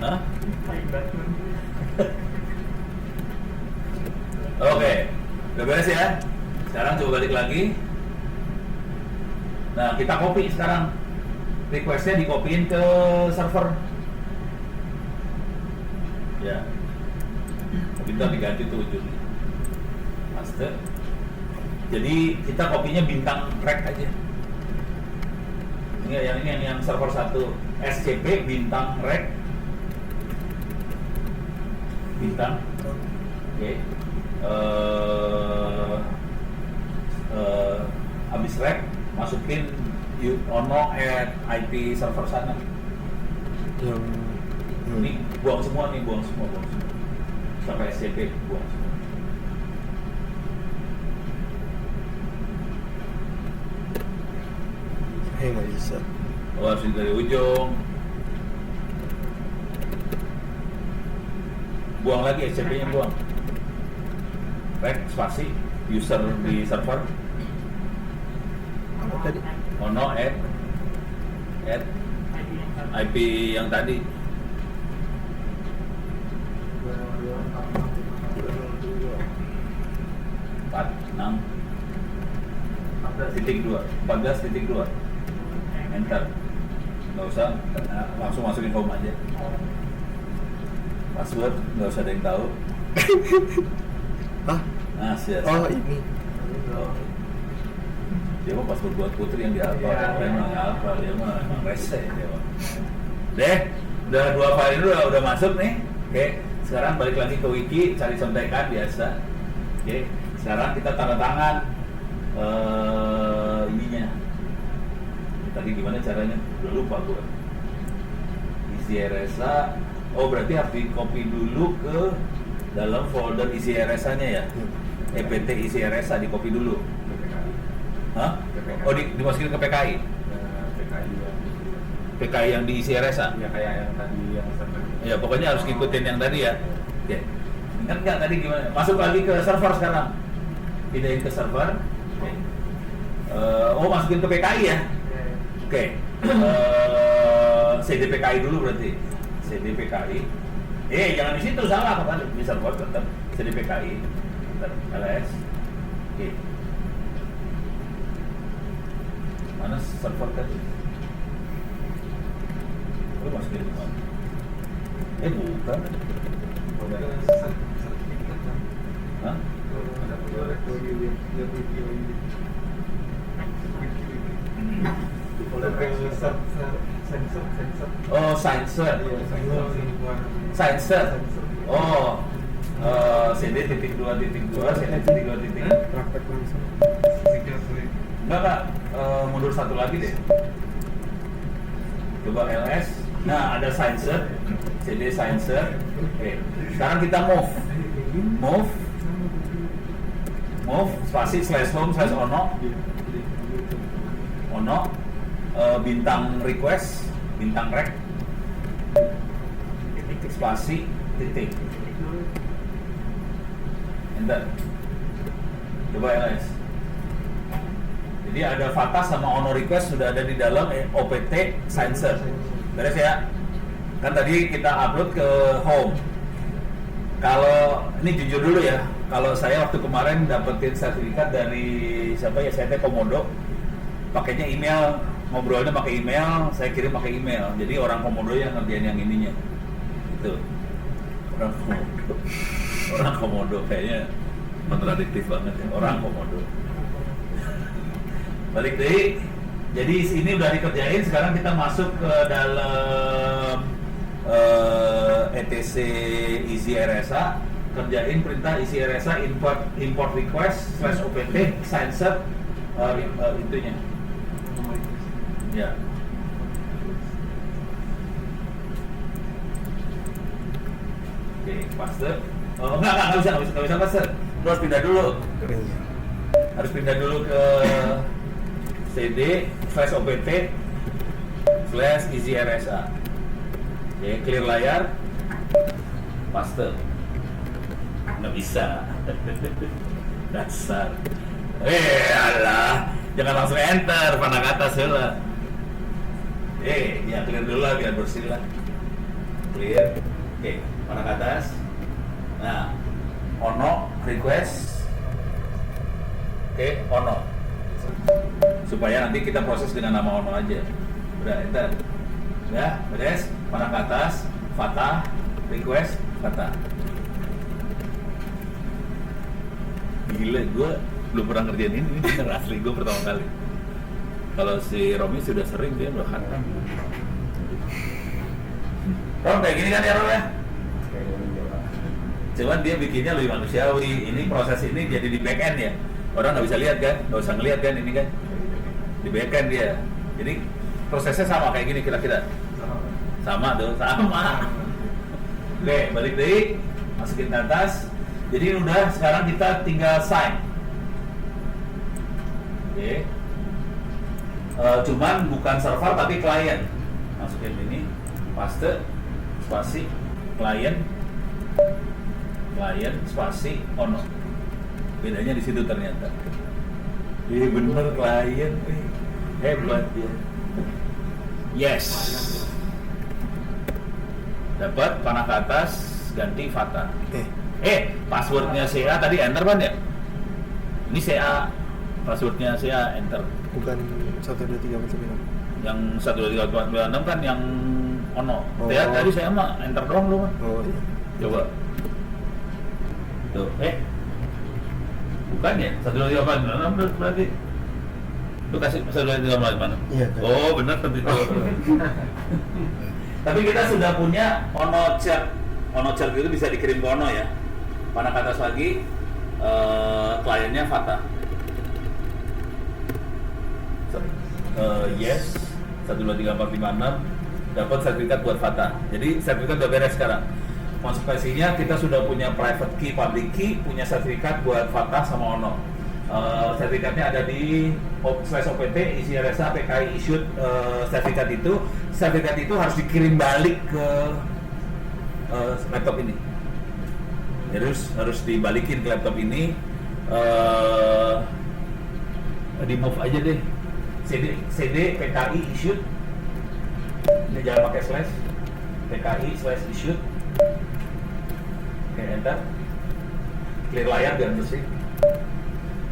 Hah? Oke, udah beres ya. Sekarang coba balik lagi. Nah, kita copy sekarang. Requestnya dikopiin ke server. Ya. Kita diganti tuh ujungnya. Master. Jadi kita kopinya bintang rek aja. Ini yang server 1 SCP bintang rek. Bintang. Oke. Habis rek masukin ono IP server sana. Yang Ini buang semua sampai SCP buang semua. nggak bisa. Oh, harus dari ujung. Buang lagi SCP-nya, buang. Rek spasi user di server. Apa tadi? Ono add IP yang tadi. Empat, 6, 14.2 enter. Nggak usah, langsung masukin home aja. Password nggak usah ada yang tahu. Hah? Nah, siap. Oh ini. Dia mah password buat putri yang dihafal, Iya. emang nggak hafal, dia mah emang rese dia mah. Deh, udah 2 file itu udah masuk nih. Oke, sekarang balik lagi ke wiki, cari contekan biasa. Oke, sekarang kita tanda tangan ininya. Tadi gimana caranya? Udah lupa gue. Isi RSA. Oh, berarti harus di copy dulu ke dalam folder isi RSA-nya ya. EPT isi RSA di copy dulu. Hah? Oh, dimasukin ke PKI. PKI ya. PKI yang diisi RSA. Ya kayak yang tadi yang server. Ya, pokoknya harus ngikutin yang tadi ya. Oke. Ingat nggak tadi gimana? Masuk lagi ke server sekarang. Pindahin ke server. Oke. Oh, masukin ke PKI ya. Oke. CDPKI dulu berarti. CDPKI. Jangan di situ, salah kembali. Di server tetap CDPKI. Bentar, LS. Oke. Mana server tadi? Lu masukin di mana? Bukan. Udah sertifikat kan. Hah? Ada Oh iya, lihat video ini. Sensor. Oh, sensor. Iya, sensor. Sensor. Oh, CD titik 2.2, CD titik 2. Praktek langsung. Enggak, mundur satu lagi deh. Coba LS. Nah, ada sensor, CD sensor. Oke. Sekarang kita move, spasi /home/ono, bintang request, bintang rec, spasi, titik. Enter. Coba LS. Jadi ada Fata sama ono request sudah ada di dalam OPT sensor. Beres ya? Kan tadi kita upload ke home. Kalau ini jujur dulu ya, kalau saya waktu kemarin dapetin sertifikat dari siapa ya, saya Komodo, pakainya email, ngobrolnya pakai email, saya kirim pakai email. Jadi orang Komodo yang ngerjain yang ininya. Itu. Orang Komodo kayaknya kontradiktif banget ya, orang Komodo. Balik deh. Jadi ini udah dikerjain, sekarang kita masuk ke dalam ETC Easy RSA, kerjain perintah Easy RSA import request /opt sensor intinya. Ya. Oke, paste. Oh, enggak bisa paste. Lu harus pindah dulu. Harus pindah dulu ke CD /opt /easy RSA. Oke, clear layar, paste. Nggak bisa. Dasar. Alah, jangan langsung enter, panah ke atas ya lah. Ya clear dulu lah biar bersih lah. Clear. Oke, panah ke atas. Nah, ono request. Oke, ono. Supaya nanti kita proses dengan nama ono aja. Udah, enter. Ya, beres. Panah ke atas, Fata, request, Fata. Gila, gue belum pernah ngerjain ini bener asli, gue pertama kali. Kalau si Romi sudah sering, dia udah khatam. Rom, kayak gini kan ya Rom ya? Cuman dia bikinnya lebih manusiawi. Ini proses ini jadi di back end ya. Orang nggak bisa lihat kan, nggak usah ngelihat kan ini kan. Di back end dia. Jadi prosesnya sama kayak gini kira-kira. Sama tuh, sama. Oke, balik deh, masukin ke atas. Jadi udah, sekarang kita tinggal sign. Oke. Cuman bukan server tapi klien. Masukin ini, paste, spasi, klien, spasi, ono. Bedanya di situ ternyata. Bener klien, hebat dia. Yes. Dapat panah ke atas, ganti Fata. Passwordnya CA tadi enter kan ya? Ini CA, passwordnya CA enter. Bukan 12349. Yang 12346 kan yang ono. Oh. Tadi saya mah enter doang lu mah. Oh iya. Coba. Tuh, bukan ya? 12346 berarti. Lu kasih 12346 mana? Iya. Oh, benar tapi itu. Tapi kita sudah punya ono chat. Ono chat itu bisa dikirim ke ono ya. Panah ke atas lagi, kliennya Fata. Yes, 12346 dapat sertifikat buat Fata. Jadi sertifikat udah beres sekarang. Konsekuensinya kita sudah punya private key, public key, punya sertifikat buat Fata sama ono. Sertifikatnya ada di /opt isi RSA PKI issued. Sertifikat itu harus dikirim balik ke laptop ini. Harus dibalikin ke laptop ini. Di move aja deh. CD PKI issued. Ini jangan pakai slash. PKI /issued. Oke, enter. Clear layar biar bersih.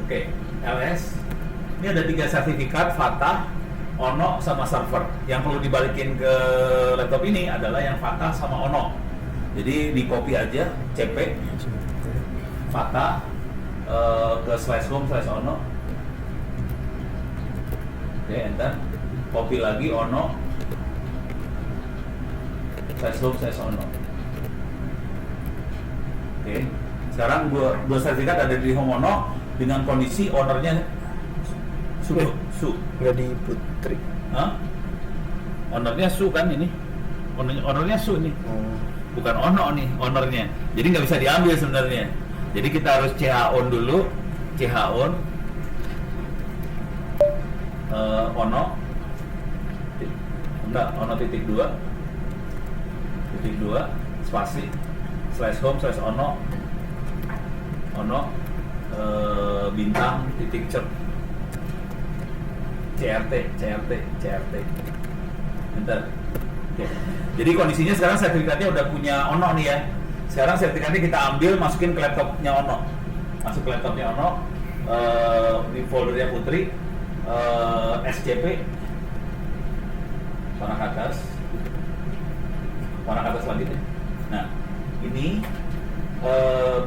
Oke, LS. Ini ada 3 sertifikat Fata, ono sama server. Yang perlu dibalikin ke laptop ini adalah yang Fata sama ono. Jadi di copy aja CP Fata ke /home/ono. Oke, enter. Copy lagi ono /home/ono. Oke. Sekarang dua sertifikat ada di home ono dengan kondisi ownernya Su. Nggak di Putri. Hah? Ownernya Su kan ini? Ownernya Su nih. Bukan ono nih ownernya. Jadi nggak bisa diambil sebenarnya. Jadi kita harus CH-on dulu. CH-on ono enggak, ono titik 2 spasi /home/ono bintang titik cer CRT enter. Oke. Jadi kondisinya sekarang sertifikatnya udah punya ono nih ya. Sekarang sertifikatnya kita ambil, masukin ke laptopnya ono. Masuk ke laptopnya ono, di foldernya Putri, SCP panah ke atas lagi deh. Nah, ini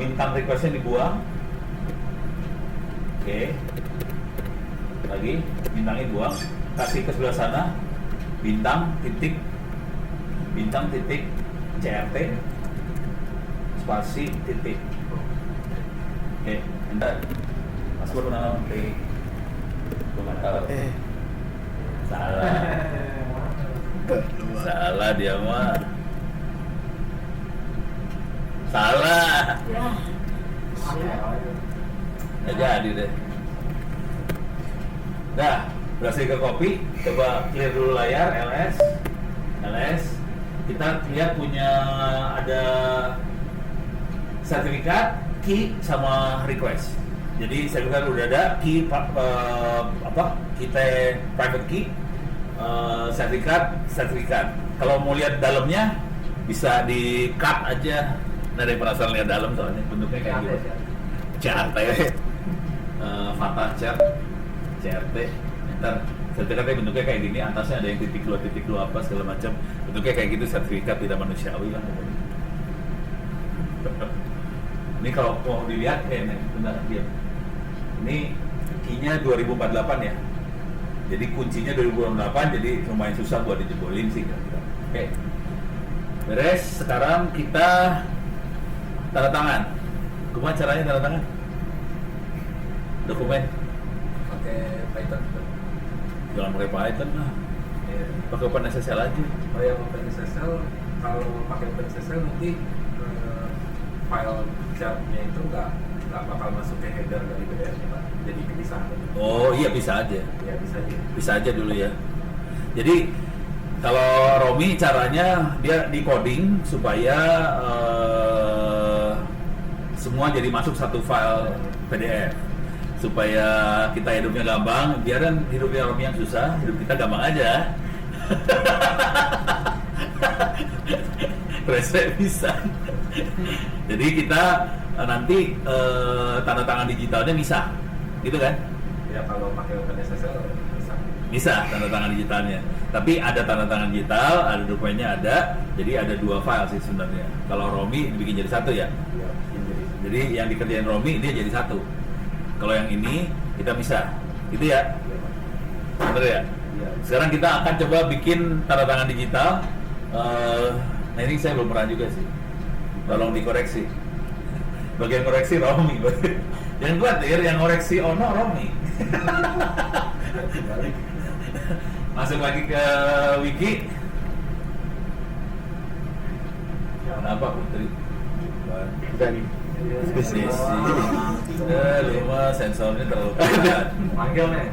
bintang requestnya dibuang. Oke. Lagi bintangnya buang, kasih ke sebelah sana bintang titik CRT spasi titik. Oke, enter. Password nama T. Bukan tahu. Salah dia mah. Salah. Nggak jadi deh. Dah, berhasil ke copy. Coba clear dulu layar, LS. Kita lihat punya ada sertifikat, key sama request. Jadi sertifikat udah ada, key kita private key, sertifikat. Kalau mau lihat dalamnya bisa di cut aja. Nah, dari penasaran lihat dalam soalnya bentuknya kayak gitu. CRT, Fatah Chat, CRT, enter. Sertifikatnya bentuknya kayak gini, atasnya ada yang titik dua apa segala macam. Bentuknya kayak gitu, sertifikat tidak manusiawi lah. Ini kalau mau dilihat, bentar dia. Ini key-nya 2048 ya. Jadi kuncinya 2048, jadi lumayan susah buat dijebolin sih. Oke, beres. Sekarang kita tanda tangan. Gimana caranya tanda tangan? Dokumen. Pakai Python. Jangan pakai Python lah. Pakai OpenSSL aja. Oh ya, OpenSSL. Kalau pakai OpenSSL nanti file chartnya itu nggak bakal masuk ke header dari PDF-nya, Pak. Jadi bisa. Oh iya, bisa aja. Ya bisa aja. Bisa aja dulu ya. Jadi kalau Romi caranya dia di coding supaya semua jadi masuk satu file PDF, supaya kita hidupnya gampang. Biarin hidupnya Romi yang susah, hidup kita gampang aja. Rese bisa. Jadi kita nanti tanda tangan digitalnya bisa, gitu kan? Ya kalau pakai OpenSSL bisa. Bisa tanda tangan digitalnya. Tapi ada tanda tangan digital, ada dokumennya ada. Jadi ada dua file sih sebenarnya. Kalau Romi dibikin jadi satu ya. Ya, Jadi yang dikerjain Romi dia jadi satu. Kalau yang ini kita bisa, gitu ya. Bener ya? Ya. Sekarang kita akan coba bikin tanda tangan digital. Nah ini saya belum pernah juga sih. Tolong dikoreksi. Bagian koreksi Romi. Jangan khawatir, yang koreksi Ono Romi. Masuk lagi ke wiki. Kenapa Putri? Dan Desi. Lima sensornya terlalu kuat. Panggil nih.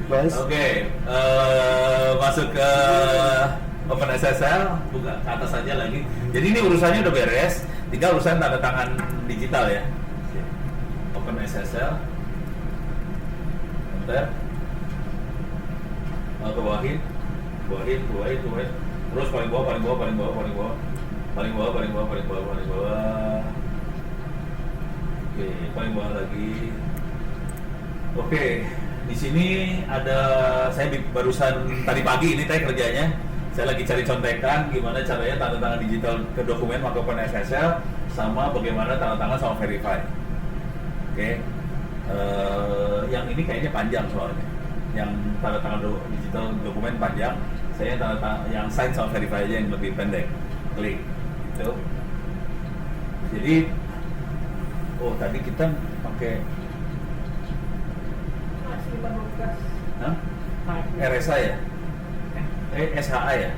Bas. Oke, masuk ke OpenSSL, buka ke atas saja lagi. Jadi ini urusannya udah beres, tinggal urusan tanda tangan digital ya. OpenSSL, enter, ke bawahin, terus paling bawah. Oke, paling bawah lagi. Oke, di sini ada saya barusan tadi pagi ini saya kerjanya. Saya lagi cari contekan gimana caranya tanda tangan digital ke dokumen pakai OpenSSL sama bagaimana tanda tangan sama verify. Oke. Yang ini kayaknya panjang soalnya. Yang tanda tangan digital dokumen panjang. Saya tanda tangan yang sign sama verify aja yang lebih pendek. Klik. Gitu. Jadi tadi kita pakai RSA ya? SHA ya?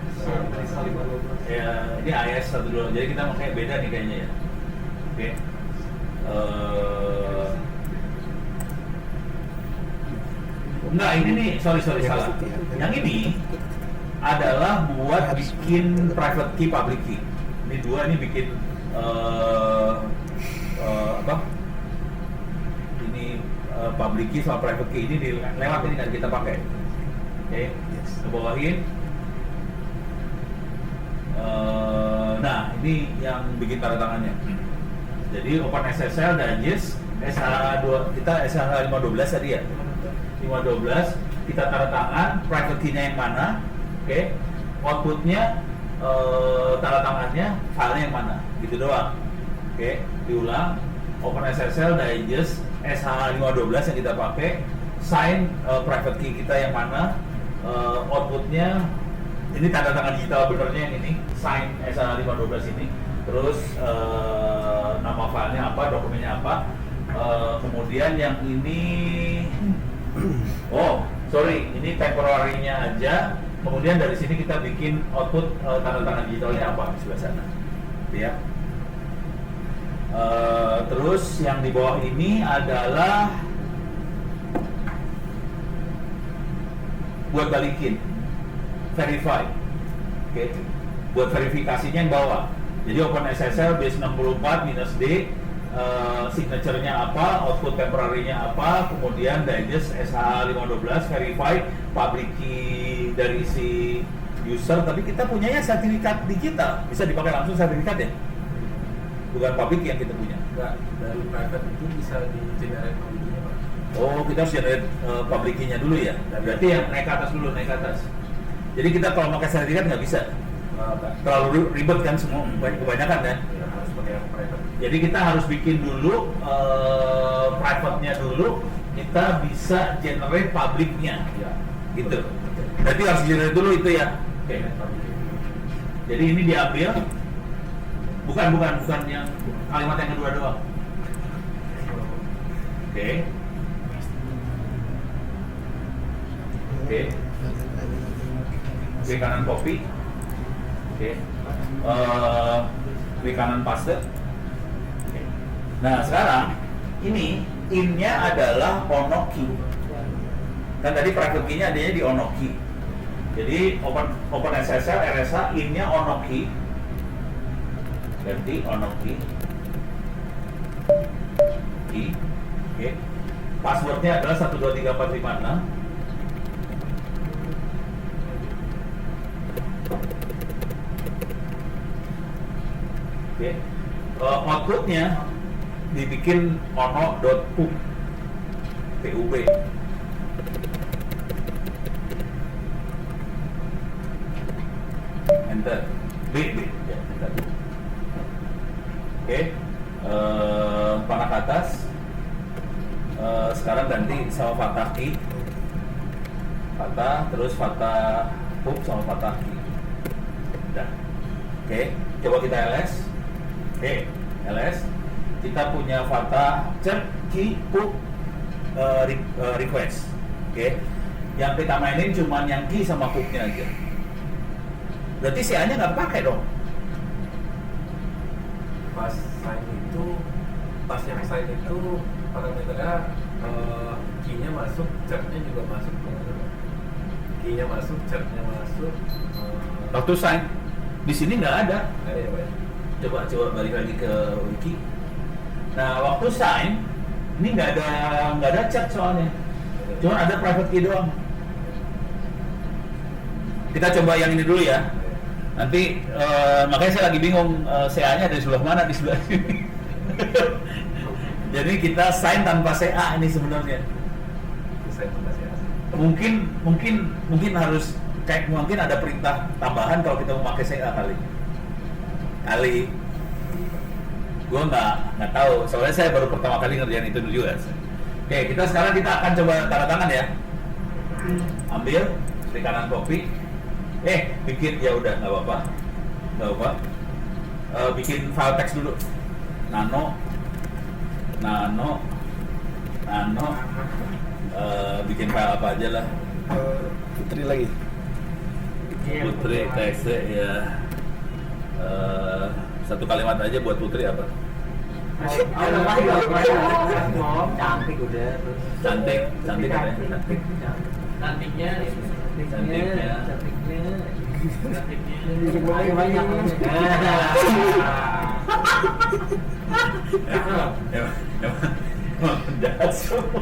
Ya, ini AS 12. Jadi kita pakai beda nih kayaknya ya. Oke. Enggak, ini nih, sorry salah. Yang ini adalah buat bikin private key, public key. Ini dua, ini bikin ini public key sama private key ini lewat ini kan kita pakai. Oke, kebawahin. Nah, ini yang bikin tanda tangannya. Jadi OpenSSL dan JIS SH2 kita SH512 tadi ya. 512 kita tanda tangan private key-nya yang mana, oke? Outputnya tanda tangannya filenya yang mana, gitu doang. Oke, diulang. OpenSSL Digest SH512 yang kita pakai, sign private key kita yang mana, outputnya ini tanda tangan digital benernya yang ini, sign SH512 ini. Terus nama filenya apa, dokumennya apa. Kemudian yang ini ini temporary-nya aja. Kemudian dari sini kita bikin output tanda tangan digitalnya apa di sebelah sana, ya. Terus yang di bawah ini adalah buat balikin, verify, oke. Buat verifikasinya yang bawah. Jadi OpenSSL base 64 -D. Signature-nya apa, output temporary-nya apa, kemudian digest SH512, verify public key dari si user, tapi kita punyanya sertifikat digital, bisa dipakai langsung sertifikat ya? Bukan public yang kita punya. Enggak, dari private itu bisa di-generate public key-nya, Pak. Oh, kita harus generate public key-nya dulu ya? Berarti yang naik ke atas dulu, naik ke atas. Jadi kita kalau pakai sertifikat nggak bisa? Terlalu ribet kan semua, kebanyakan kan? Ya, harus pakai yang private. Jadi kita harus bikin dulu private-nya dulu, kita bisa generate public-nya, Ya, gitu. Berarti harus generate dulu itu ya. Oke. Jadi ini diambil, bukan yang kalimat yang kedua doang. Oke. Oke, kanan copy. Oke. Klik kanan paste. Nah sekarang ini in-nya adalah ono key. Kan tadi private key-nya adanya di ono key. Jadi OpenSSL RSA in-nya ono key. Berarti ono key. Oke. Passwordnya adalah 123456. Oke. Outputnya dibikin ono.pub pub. Enter. B ya, enter. Oke. Panah ke atas. Sekarang ganti sama fathah key. Fathah, terus fathah pub sama fathah key. Udah. Oke, coba kita ls. Oke, ls. Kita punya fathah check key pub request. Oke. Yang kita mainin cuma yang key sama pubnya aja. Berarti si A-nya nggak pakai dong. Pas yang sign itu parameternya key-nya masuk, chat-nya juga masuk. Key-nya masuk, chat-nya masuk. Waktu sign di sini nggak ada. Ada ya, Pak? Coba balik lagi ke wiki. Nah, waktu sign ini nggak ada chat soalnya. Cuma ada private key doang. Kita coba yang ini dulu ya. Nanti makanya saya lagi bingung CA-nya dari sebelah mana, di sebelah sini. Jadi kita sign tanpa CA ini sebenarnya. Sign tanpa CA. Mungkin harus kayak mungkin ada perintah tambahan kalau kita mau pakai CA kali. Gue nggak tahu, soalnya saya baru pertama kali ngerjain itu dulu juga. Oke, sekarang kita akan coba tanda tangan ya. Ambil di kanan kopi. Bikin ya udah nggak apa-apa. Bikin file teks dulu. Nano. Bikin file apa aja lah. Putri lagi. Putri teks ya. Satu kalimat aja buat Putri apa? Cantik udah terus. Cantik katanya. Cantiknya banyak. Jahat semua.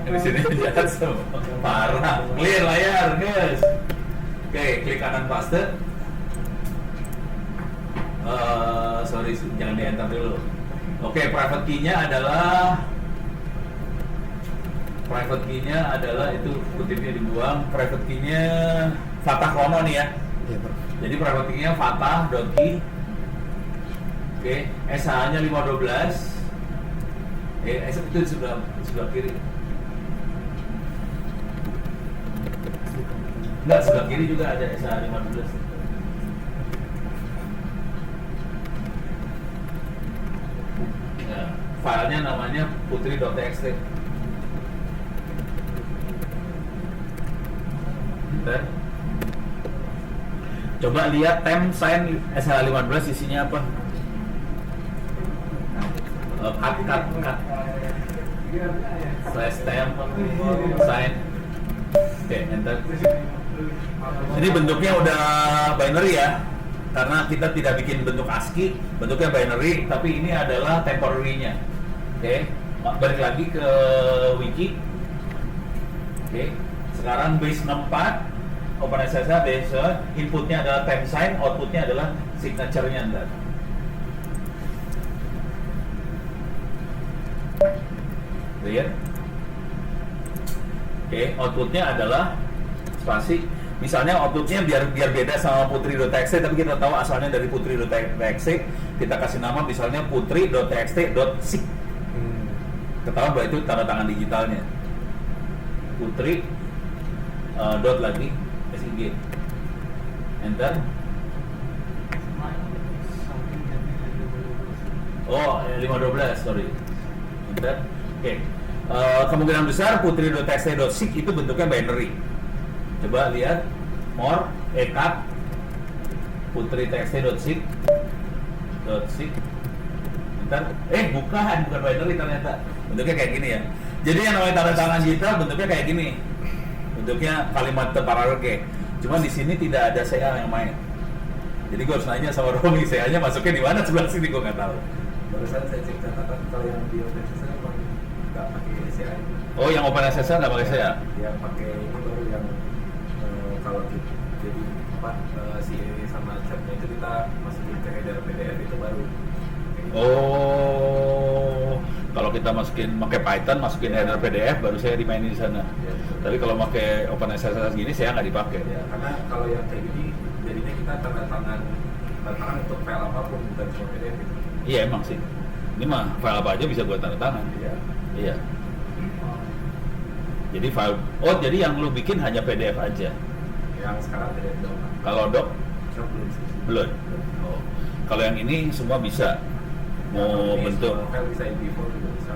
Di sini jahat semua. Parah. Clear layar, guys. Oke, klik kanan paste. Sorry, jangan di enter dulu. Oke, private key-nya adalah itu kutipnya dibuang. Private key-nya Fatah Krono nih ya. Iya, Bro. Jadi private key-nya Fatah.key. Oke, SH-nya 512. Itu di sebelah kiri. Enggak, sebelah kiri juga ada SH 15. Nah, filenya namanya putri.txt. Bentar. Coba lihat temp sign SH15 isinya apa? Cut. Slash temp sign. Oke, enter. Ini bentuknya udah binary ya, karena kita tidak bikin bentuk ASCII, bentuknya binary, tapi ini adalah temporary-nya. Oke, balik lagi ke wiki. Oke, sekarang base 64, OpenSSH base, inputnya adalah temp sign, outputnya adalah signature-nya ntar. Lihat. Oke, outputnya adalah spasi. Misalnya outputnya biar beda sama putri.txt, tapi kita tahu asalnya dari putri.txt, kita kasih nama misalnya putri.txt.sig. Ketahuan bahwa itu tanda tangan digitalnya. Putri dot lagi sig. Enter. Oh, 512, sorry. Enter. Oke. Kemungkinan besar putri.txt.sig itu bentuknya binary. Coba lihat more cut putri.txt.sig. Bentar. Bukan binary ternyata. Bentuknya kayak gini ya. Jadi yang namanya tanda tangan digital bentuknya kayak gini. Bentuknya kalimat paralel. Cuma di sini tidak ada CA yang main. Jadi gue harus nanya sama Romi, CA-nya masuknya di mana sebelah sini, gue nggak tahu. Barusan saya cek catatan kalau yang di OpenSSH emang nggak pakai CA. Oh, yang OpenSSH nggak pakai CA? Ya pakai ini baru yang kalau jadi CA sama chatnya itu kita masukin ke header PDF itu baru. Oh, kalau kita pakai Python, masukin header PDF, baru saya dimainin di sana. Ya, Tapi kalau pakai OpenSSH gini, saya nggak dipakai. ya, karena kalau yang kayak gini, jadinya kita tanda tangan untuk file apapun, bukan cuma PDF itu. Iya emang sih. Ini mah file apa aja bisa buat tanda tangan. Iya. Jadi file. Oh, jadi yang lu bikin hanya PDF aja. Yang sekarang PDF doang. Kalau doc Belum sih. belum. Oh. Kalau yang ini semua bisa. Mau bentuk File bisa MP4 juga bisa.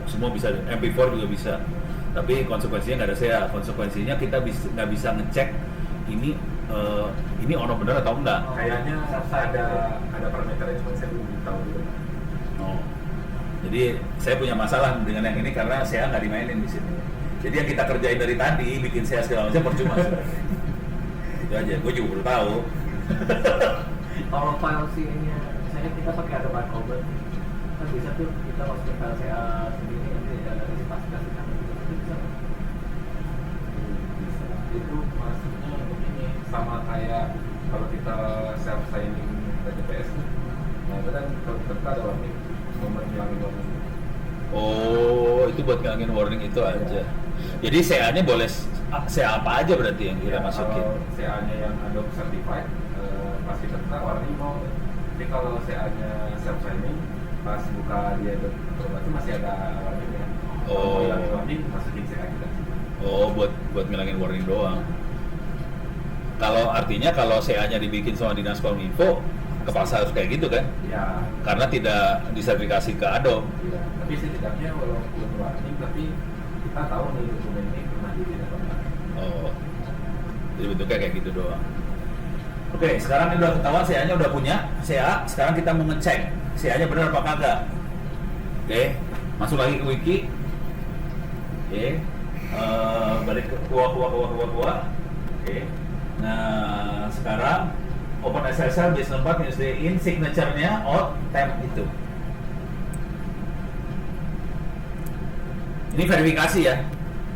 semua bisa, MP4 juga bisa. Tapi konsekuensinya nggak ada CA. Konsekuensinya kita nggak bisa ngecek ini ono benar atau enggak. Kayaknya ada parameternya, cuma saya belum tahu juga. Oh. Jadi saya punya masalah dengan yang ini karena saya nggak dimainin di sini. Jadi yang kita kerjain dari tadi bikin saya segala macam percuma sebenarnya. Itu aja. Gue juga baru tahu. Kalau file CA-nya, misalnya kita pakai ada barcode, kan bisa tuh kita masukin file CA sendiri nanti ada spesifikasi kan itu bisa. Itu maksudnya untuk ini sama kayak kalau kita self signing TPS tuh. Nah itu kan kalau kita ada warning nomor hilangin warning. Oh, itu buat ngilangin warning itu aja. Jadi CA-nya boleh CA apa aja berarti yang kita masukin? Kalau CA-nya yang Adobe Certified pasti tertera warning mau. Jadi kalau CA-nya self signing pas buka dia Acrobat itu masih ada warningnya. Kalau mau hilangin warning masukin CA kita. Oh, buat ngilangin warning doang. Kalau artinya kalau CA-nya dibikin sama Dinas Kominfo, kepaksa harus kayak gitu kan? Ya. Karena tidak disertifikasi ke Adobe. Iya. Tapi setidaknya walaupun warning tapi kita tahu nih dokumen ini pernah dibikin atau enggak. Oh, jadi bentuknya kayak gitu doang. Oke, sekarang ini udah ketahuan CA-nya udah punya CA. Sekarang kita mau ngecek CA-nya benar apa kagak. Oke, masuk lagi ke wiki. Oke, balik ke kuah. Oke, nah sekarang open SSL base number in signature-nya out temp itu. Ini verifikasi ya,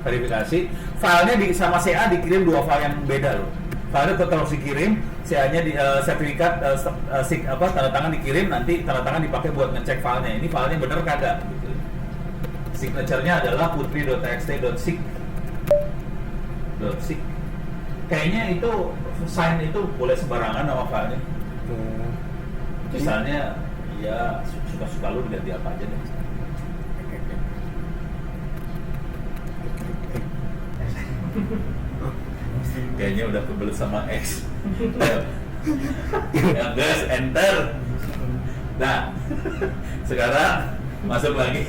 verifikasi. Filenya sama CA dikirim 2 file yang beda loh. Filenya tetap dikirim, CA-nya di sertifikat tanda tangan dikirim, nanti tanda tangan dipakai buat ngecek filenya. Ini filenya bener kagak? Gitu. Signature-nya adalah putri.txt.sig. Kayaknya itu sign itu boleh sembarangan nama filenya. Misalnya, ya suka-suka lu diganti apa aja deh. Kayaknya udah kebelet sama X. Yang gas enter. Nah, sekarang masuk lagi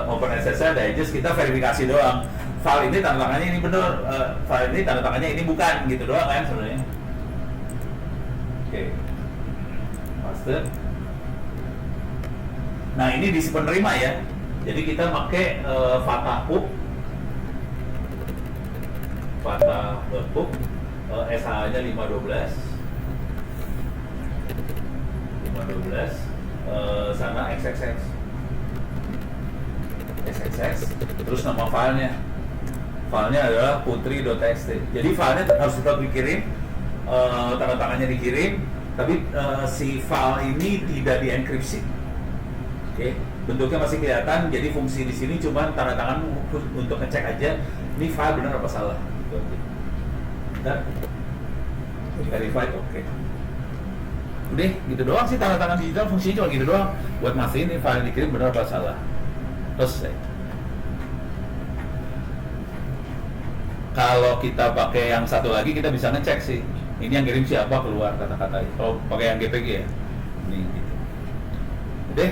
Open SSL Digest, kita verifikasi doang. File ini tanda tangannya ini benar, file ini tanda tangannya ini bukan, gitu doang kan sebenarnya. Oke, paste. Nah ini di si penerima ya. Jadi kita pakai Fatahbook SH-nya 512 sana XXX terus nama filenya adalah putri.txt. Jadi filenya harus tetap dikirim, tanda tangannya dikirim, tapi si file ini tidak dienkripsi. Oke, bentuknya masih kelihatan. Jadi fungsi di sini cuma tanda tangan untuk ngecek aja ini file benar apa salah. Dan verified, oke. Udah, gitu doang sih tanda tangan digital, fungsinya cuma gitu doang. Buat mastiin ini file dikirim benar apa salah. Terus kalau kita pakai yang satu lagi kita bisa ngecek sih. Ini yang kirim siapa, keluar kata-kata. Kalau pakai yang GPG ya. Ini gitu. Udah,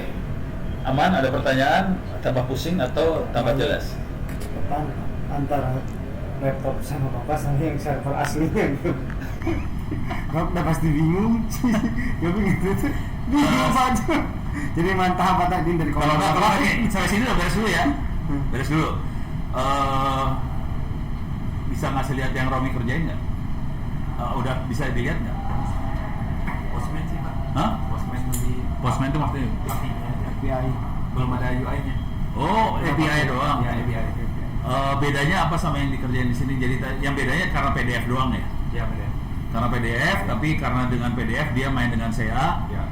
aman? Ada pertanyaan? Tambah pusing atau tambah jelas? Depan antara laptop sama papa sama yang server aslinya gitu. Gak udah pasti bingung. Gak bingung aja. Jadi mantap apa tadi dari Kalau sampai sini udah beres dulu ya. Beres dulu. Bisa ngasih lihat yang Romi kerjain nggak? Udah bisa dilihat nggak? Postman sih Pak. Hah? Postman di Postman itu maksudnya? API. belum ada UI-nya. Oh, API doang. Ya, API. Bedanya apa sama yang dikerjain di sini? Jadi yang bedanya karena PDF doang ya? Ya, benar. Karena PDF, tapi karena dengan PDF dia main dengan CA. Ya.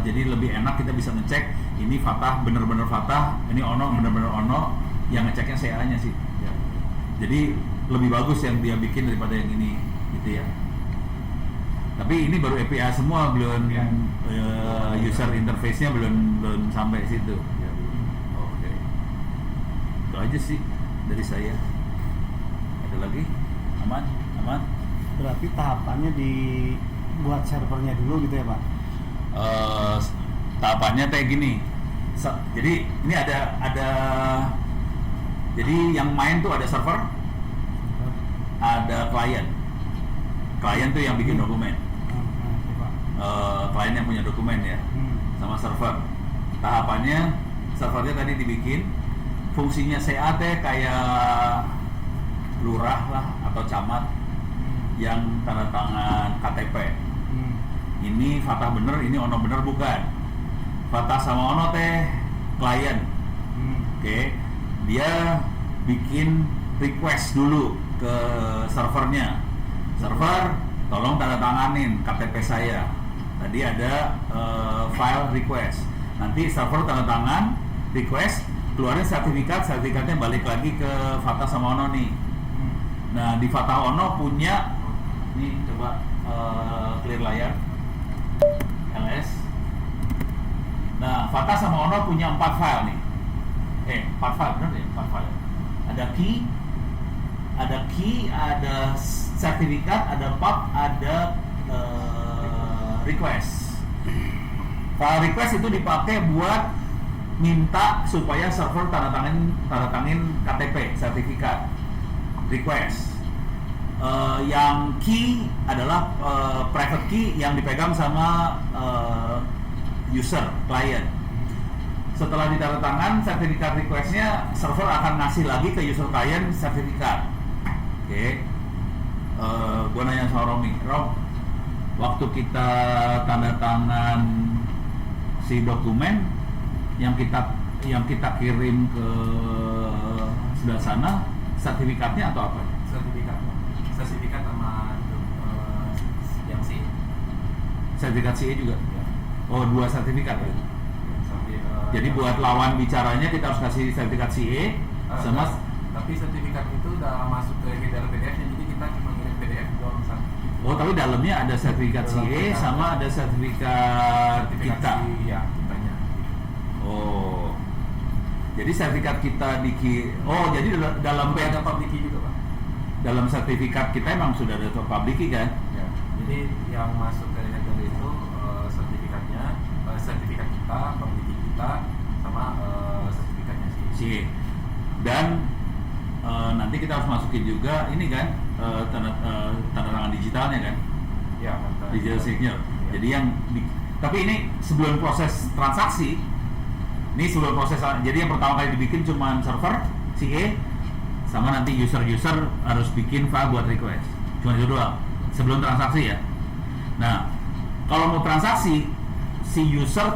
Jadi lebih enak kita bisa ngecek ini Fatah bener-bener Fatah, ini Ono bener-bener Ono, yang ngeceknya CA-nya sih. Ya. Jadi lebih bagus yang dia bikin daripada yang ini, gitu ya. Tapi ini baru API semua, belum Ya. User interface-nya belum sampai situ. Ya. Oke. Itu aja sih dari saya. Ada lagi? Aman? Berarti tahapannya dibuat servernya dulu gitu ya Pak? Tahapannya kayak gini. Jadi ini ada jadi yang main tuh ada server, ada klien. Klien tuh yang bikin dokumen. Klien yang punya dokumen ya, sama server. Tahapannya servernya tadi dibikin, fungsinya CA kayak lurah lah atau camat yang tanda tangan KTP. Ini Fatah bener, ini Ono bener bukan. Fatah sama Ono klien. Oke. Dia bikin request dulu ke servernya. Server, tolong tanda tanganin KTP saya. Tadi ada file request. Nanti server tanda tangan request, keluarin sertifikatnya balik lagi ke Fatah sama Ono nih. Nah di Fatah Ono punya, nih coba clear layar, LS. Nah Fatah sama Ono punya 4 file nih. 4 file bener deh, 4 file. Ada key, ada sertifikat, ada pub, ada request. File request itu dipakai buat minta supaya server tanda tangin KTP, sertifikat. Request. Yang key adalah private key yang dipegang sama user, client. Setelah ditandatangan sertifikat requestnya, server akan ngasih lagi ke user client sertifikat. Oke. Gua nanya sama Romi, waktu kita tanda tangan si dokumen yang kita kirim ke sebelah sana, sertifikatnya atau apa? Sertifikat sama yang CE. Sertifikat CE juga. Ya. Oh, 2 sertifikat ya. Sampai, Jadi buat lawan bicaranya kita harus kasih sertifikat CE sama. Tapi sertifikat itu udah masuk ke dalam PDF-nya, jadi kita cuma ngirim PDF doang satu. Oh, tapi dalamnya ada sertifikat CE sama ada sertifikat kita. Iya, kitanya. Oh. Jadi sertifikat kita jadi dalam Sampai ada public key juga, Pak. dalam sertifikat kita emang sudah ada public key kan? Ya. Jadi yang masuk ke header itu sertifikatnya, sertifikat kita, public key kita, sama sertifikatnya CE. Dan nanti kita harus masukin juga ini kan tanda tangan digitalnya kan? Ya, mantap. Digital signature. Ya. Jadi tapi ini sebelum proses transaksi. Ini sebelum proses, jadi yang pertama kali dibikin cuma server CE sama nanti user harus bikin file buat request. Cuma itu doang. Sebelum transaksi ya. Nah, kalau mau transaksi,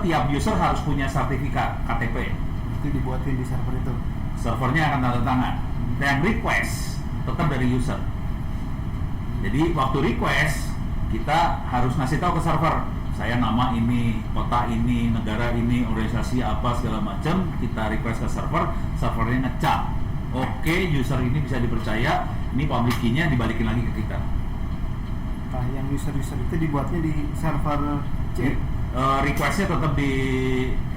tiap user harus punya sertifikat KTP. Itu dibuatin di server itu. Servernya akan tanda tangan. Dan request tetap dari user. Jadi waktu request kita harus ngasih tahu ke server, saya nama ini, kota ini, negara ini, organisasi apa segala macam, kita request ke server, servernya ngecap. Oke, user ini bisa dipercaya, ini public key-nya dibalikin lagi ke kita. Nah, yang user itu dibuatnya di server C. Requestnya tetap di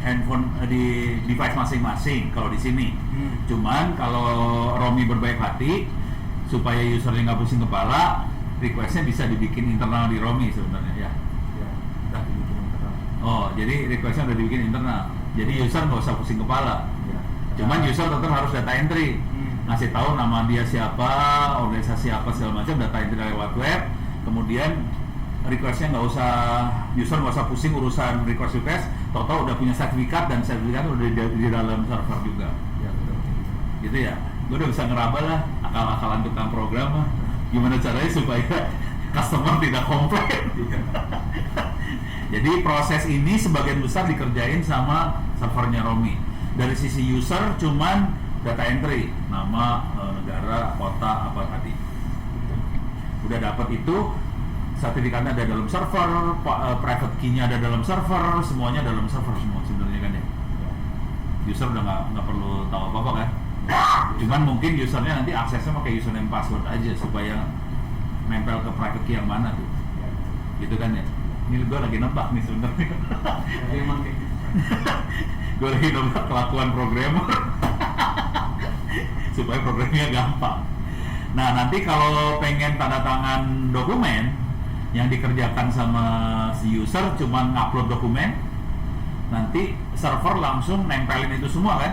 handphone, di device masing-masing kalau di sini. Cuman kalau Romi berbaik hati supaya usernya nggak pusing kepala, requestnya bisa dibikin internal di Romi sebenarnya ya. Ya, udah dibikin internal. Oh, jadi requestnya udah dibikin internal. Jadi user nggak usah pusing kepala. Ya. Cuman user tetap harus data entry, ngasih tahu nama dia siapa, organisasi apa segala macam, data entry lewat web. Kemudian requestnya user nggak usah pusing urusan request, total udah punya sertifikat dan sertifikat udah di dalam server juga. Ya, betul. Gitu ya. Gue udah bisa ngeraba lah akal-akalan tukang program mah. Gimana caranya supaya customer tidak komplain. Jadi proses ini sebagian besar dikerjain sama servernya Romi. Dari sisi user cuman data entry, nama, negara, kota, apa tadi. Udah dapat itu, sertifikatnya ada dalam server, private key-nya ada dalam server, semuanya dalam server semua sebenarnya kan ya. User udah nggak perlu tahu apa-apa kan. Cuman mungkin usernya nanti aksesnya pakai username password aja supaya nempel ke private key yang mana tuh. Gitu kan ya. Ini gue lagi nebak nih sebenarnya. Emang kayak gitu. Gue lagi nebak kelakuan programmer supaya programnya gampang. Nah nanti kalau pengen tanda tangan dokumen yang dikerjakan sama si user cuma ngupload dokumen, nanti server langsung nempelin itu semua kan,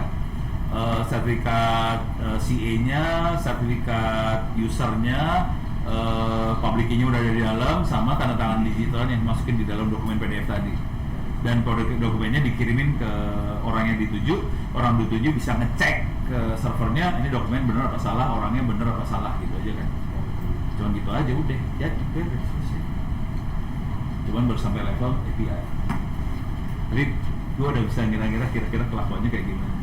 sertifikat CA-nya, sertifikat usernya, public key-nya udah ada di dalam, sama tanda tangan digital yang masukin di dalam dokumen PDF tadi. Dan dokumennya dikirimin ke orang yang dituju, orang dituju bisa ngecek ke servernya, ini dokumen bener apa salah, orangnya bener apa salah gitu aja kan. Cuman gitu aja udah, ya beres. Cuman baru sampai level API. Jadi gue udah bisa ngira-ngira kira-kira kelakuannya kayak gimana.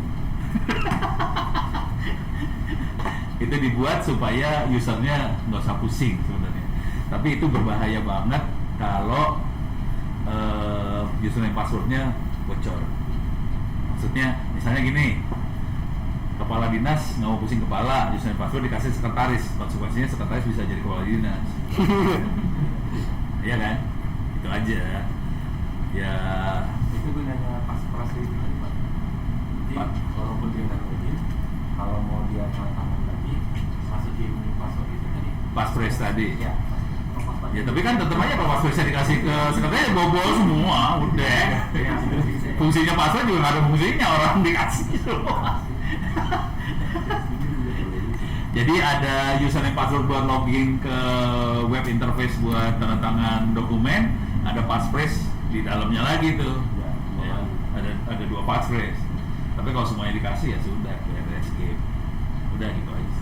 Itu dibuat supaya usernya nggak usah pusing sebenarnya. Tapi itu berbahaya banget kalau username passwordnya bocor. Maksudnya misalnya gini, kepala dinas nggak mau pusing kepala, username password dikasih sekretaris, konsekuensinya sekretaris bisa jadi kepala dinas. Iya kan? Itu aja. Ya Itu gunanya pas itu tadi Pak. Jadi Pak. walaupun dia nggak login, kalau mau dia tantangan lagi, masukin password itu tadi. passphrase tadi. Ya. Ya tapi kan tetap aja kalau password dikasih ke sekretaris bobol semua, udah. Ya, Fungsinya password juga nggak ada fungsinya, orang dikasih semua. Jadi ada username password buat login ke web interface buat tanda tangan dokumen, ada passphrase di dalamnya lagi tuh. Ya, ada 2 passphrase. Tapi kalau semuanya dikasih ya sudah, beres game. Udah gitu aja.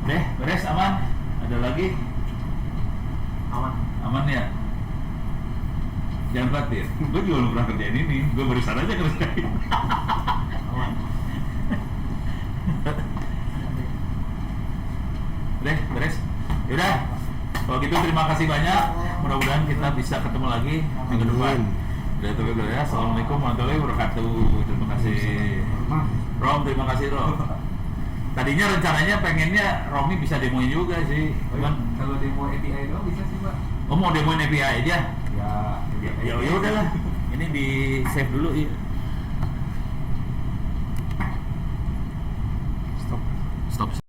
Deh, beres aman. Ada lagi? Aman ya? Jangan khawatir, gue juga belum pernah kerjain ini, gue barusan aja kerjain. Deh, beres. Yaudah, kalau gitu terima kasih banyak. Mudah-mudahan kita bisa ketemu lagi minggu depan. Udah tuh ya. Assalamualaikum warahmatullahi wabarakatuh. Terima kasih. Rom, terima kasih Rom. Tadinya rencananya pengennya Romi bisa demoin juga sih. Cuman kalau demo API doang bisa sih Pak. oh mau demoin API aja? Ya, Ya udahlah. Ini di save dulu ya. Stop.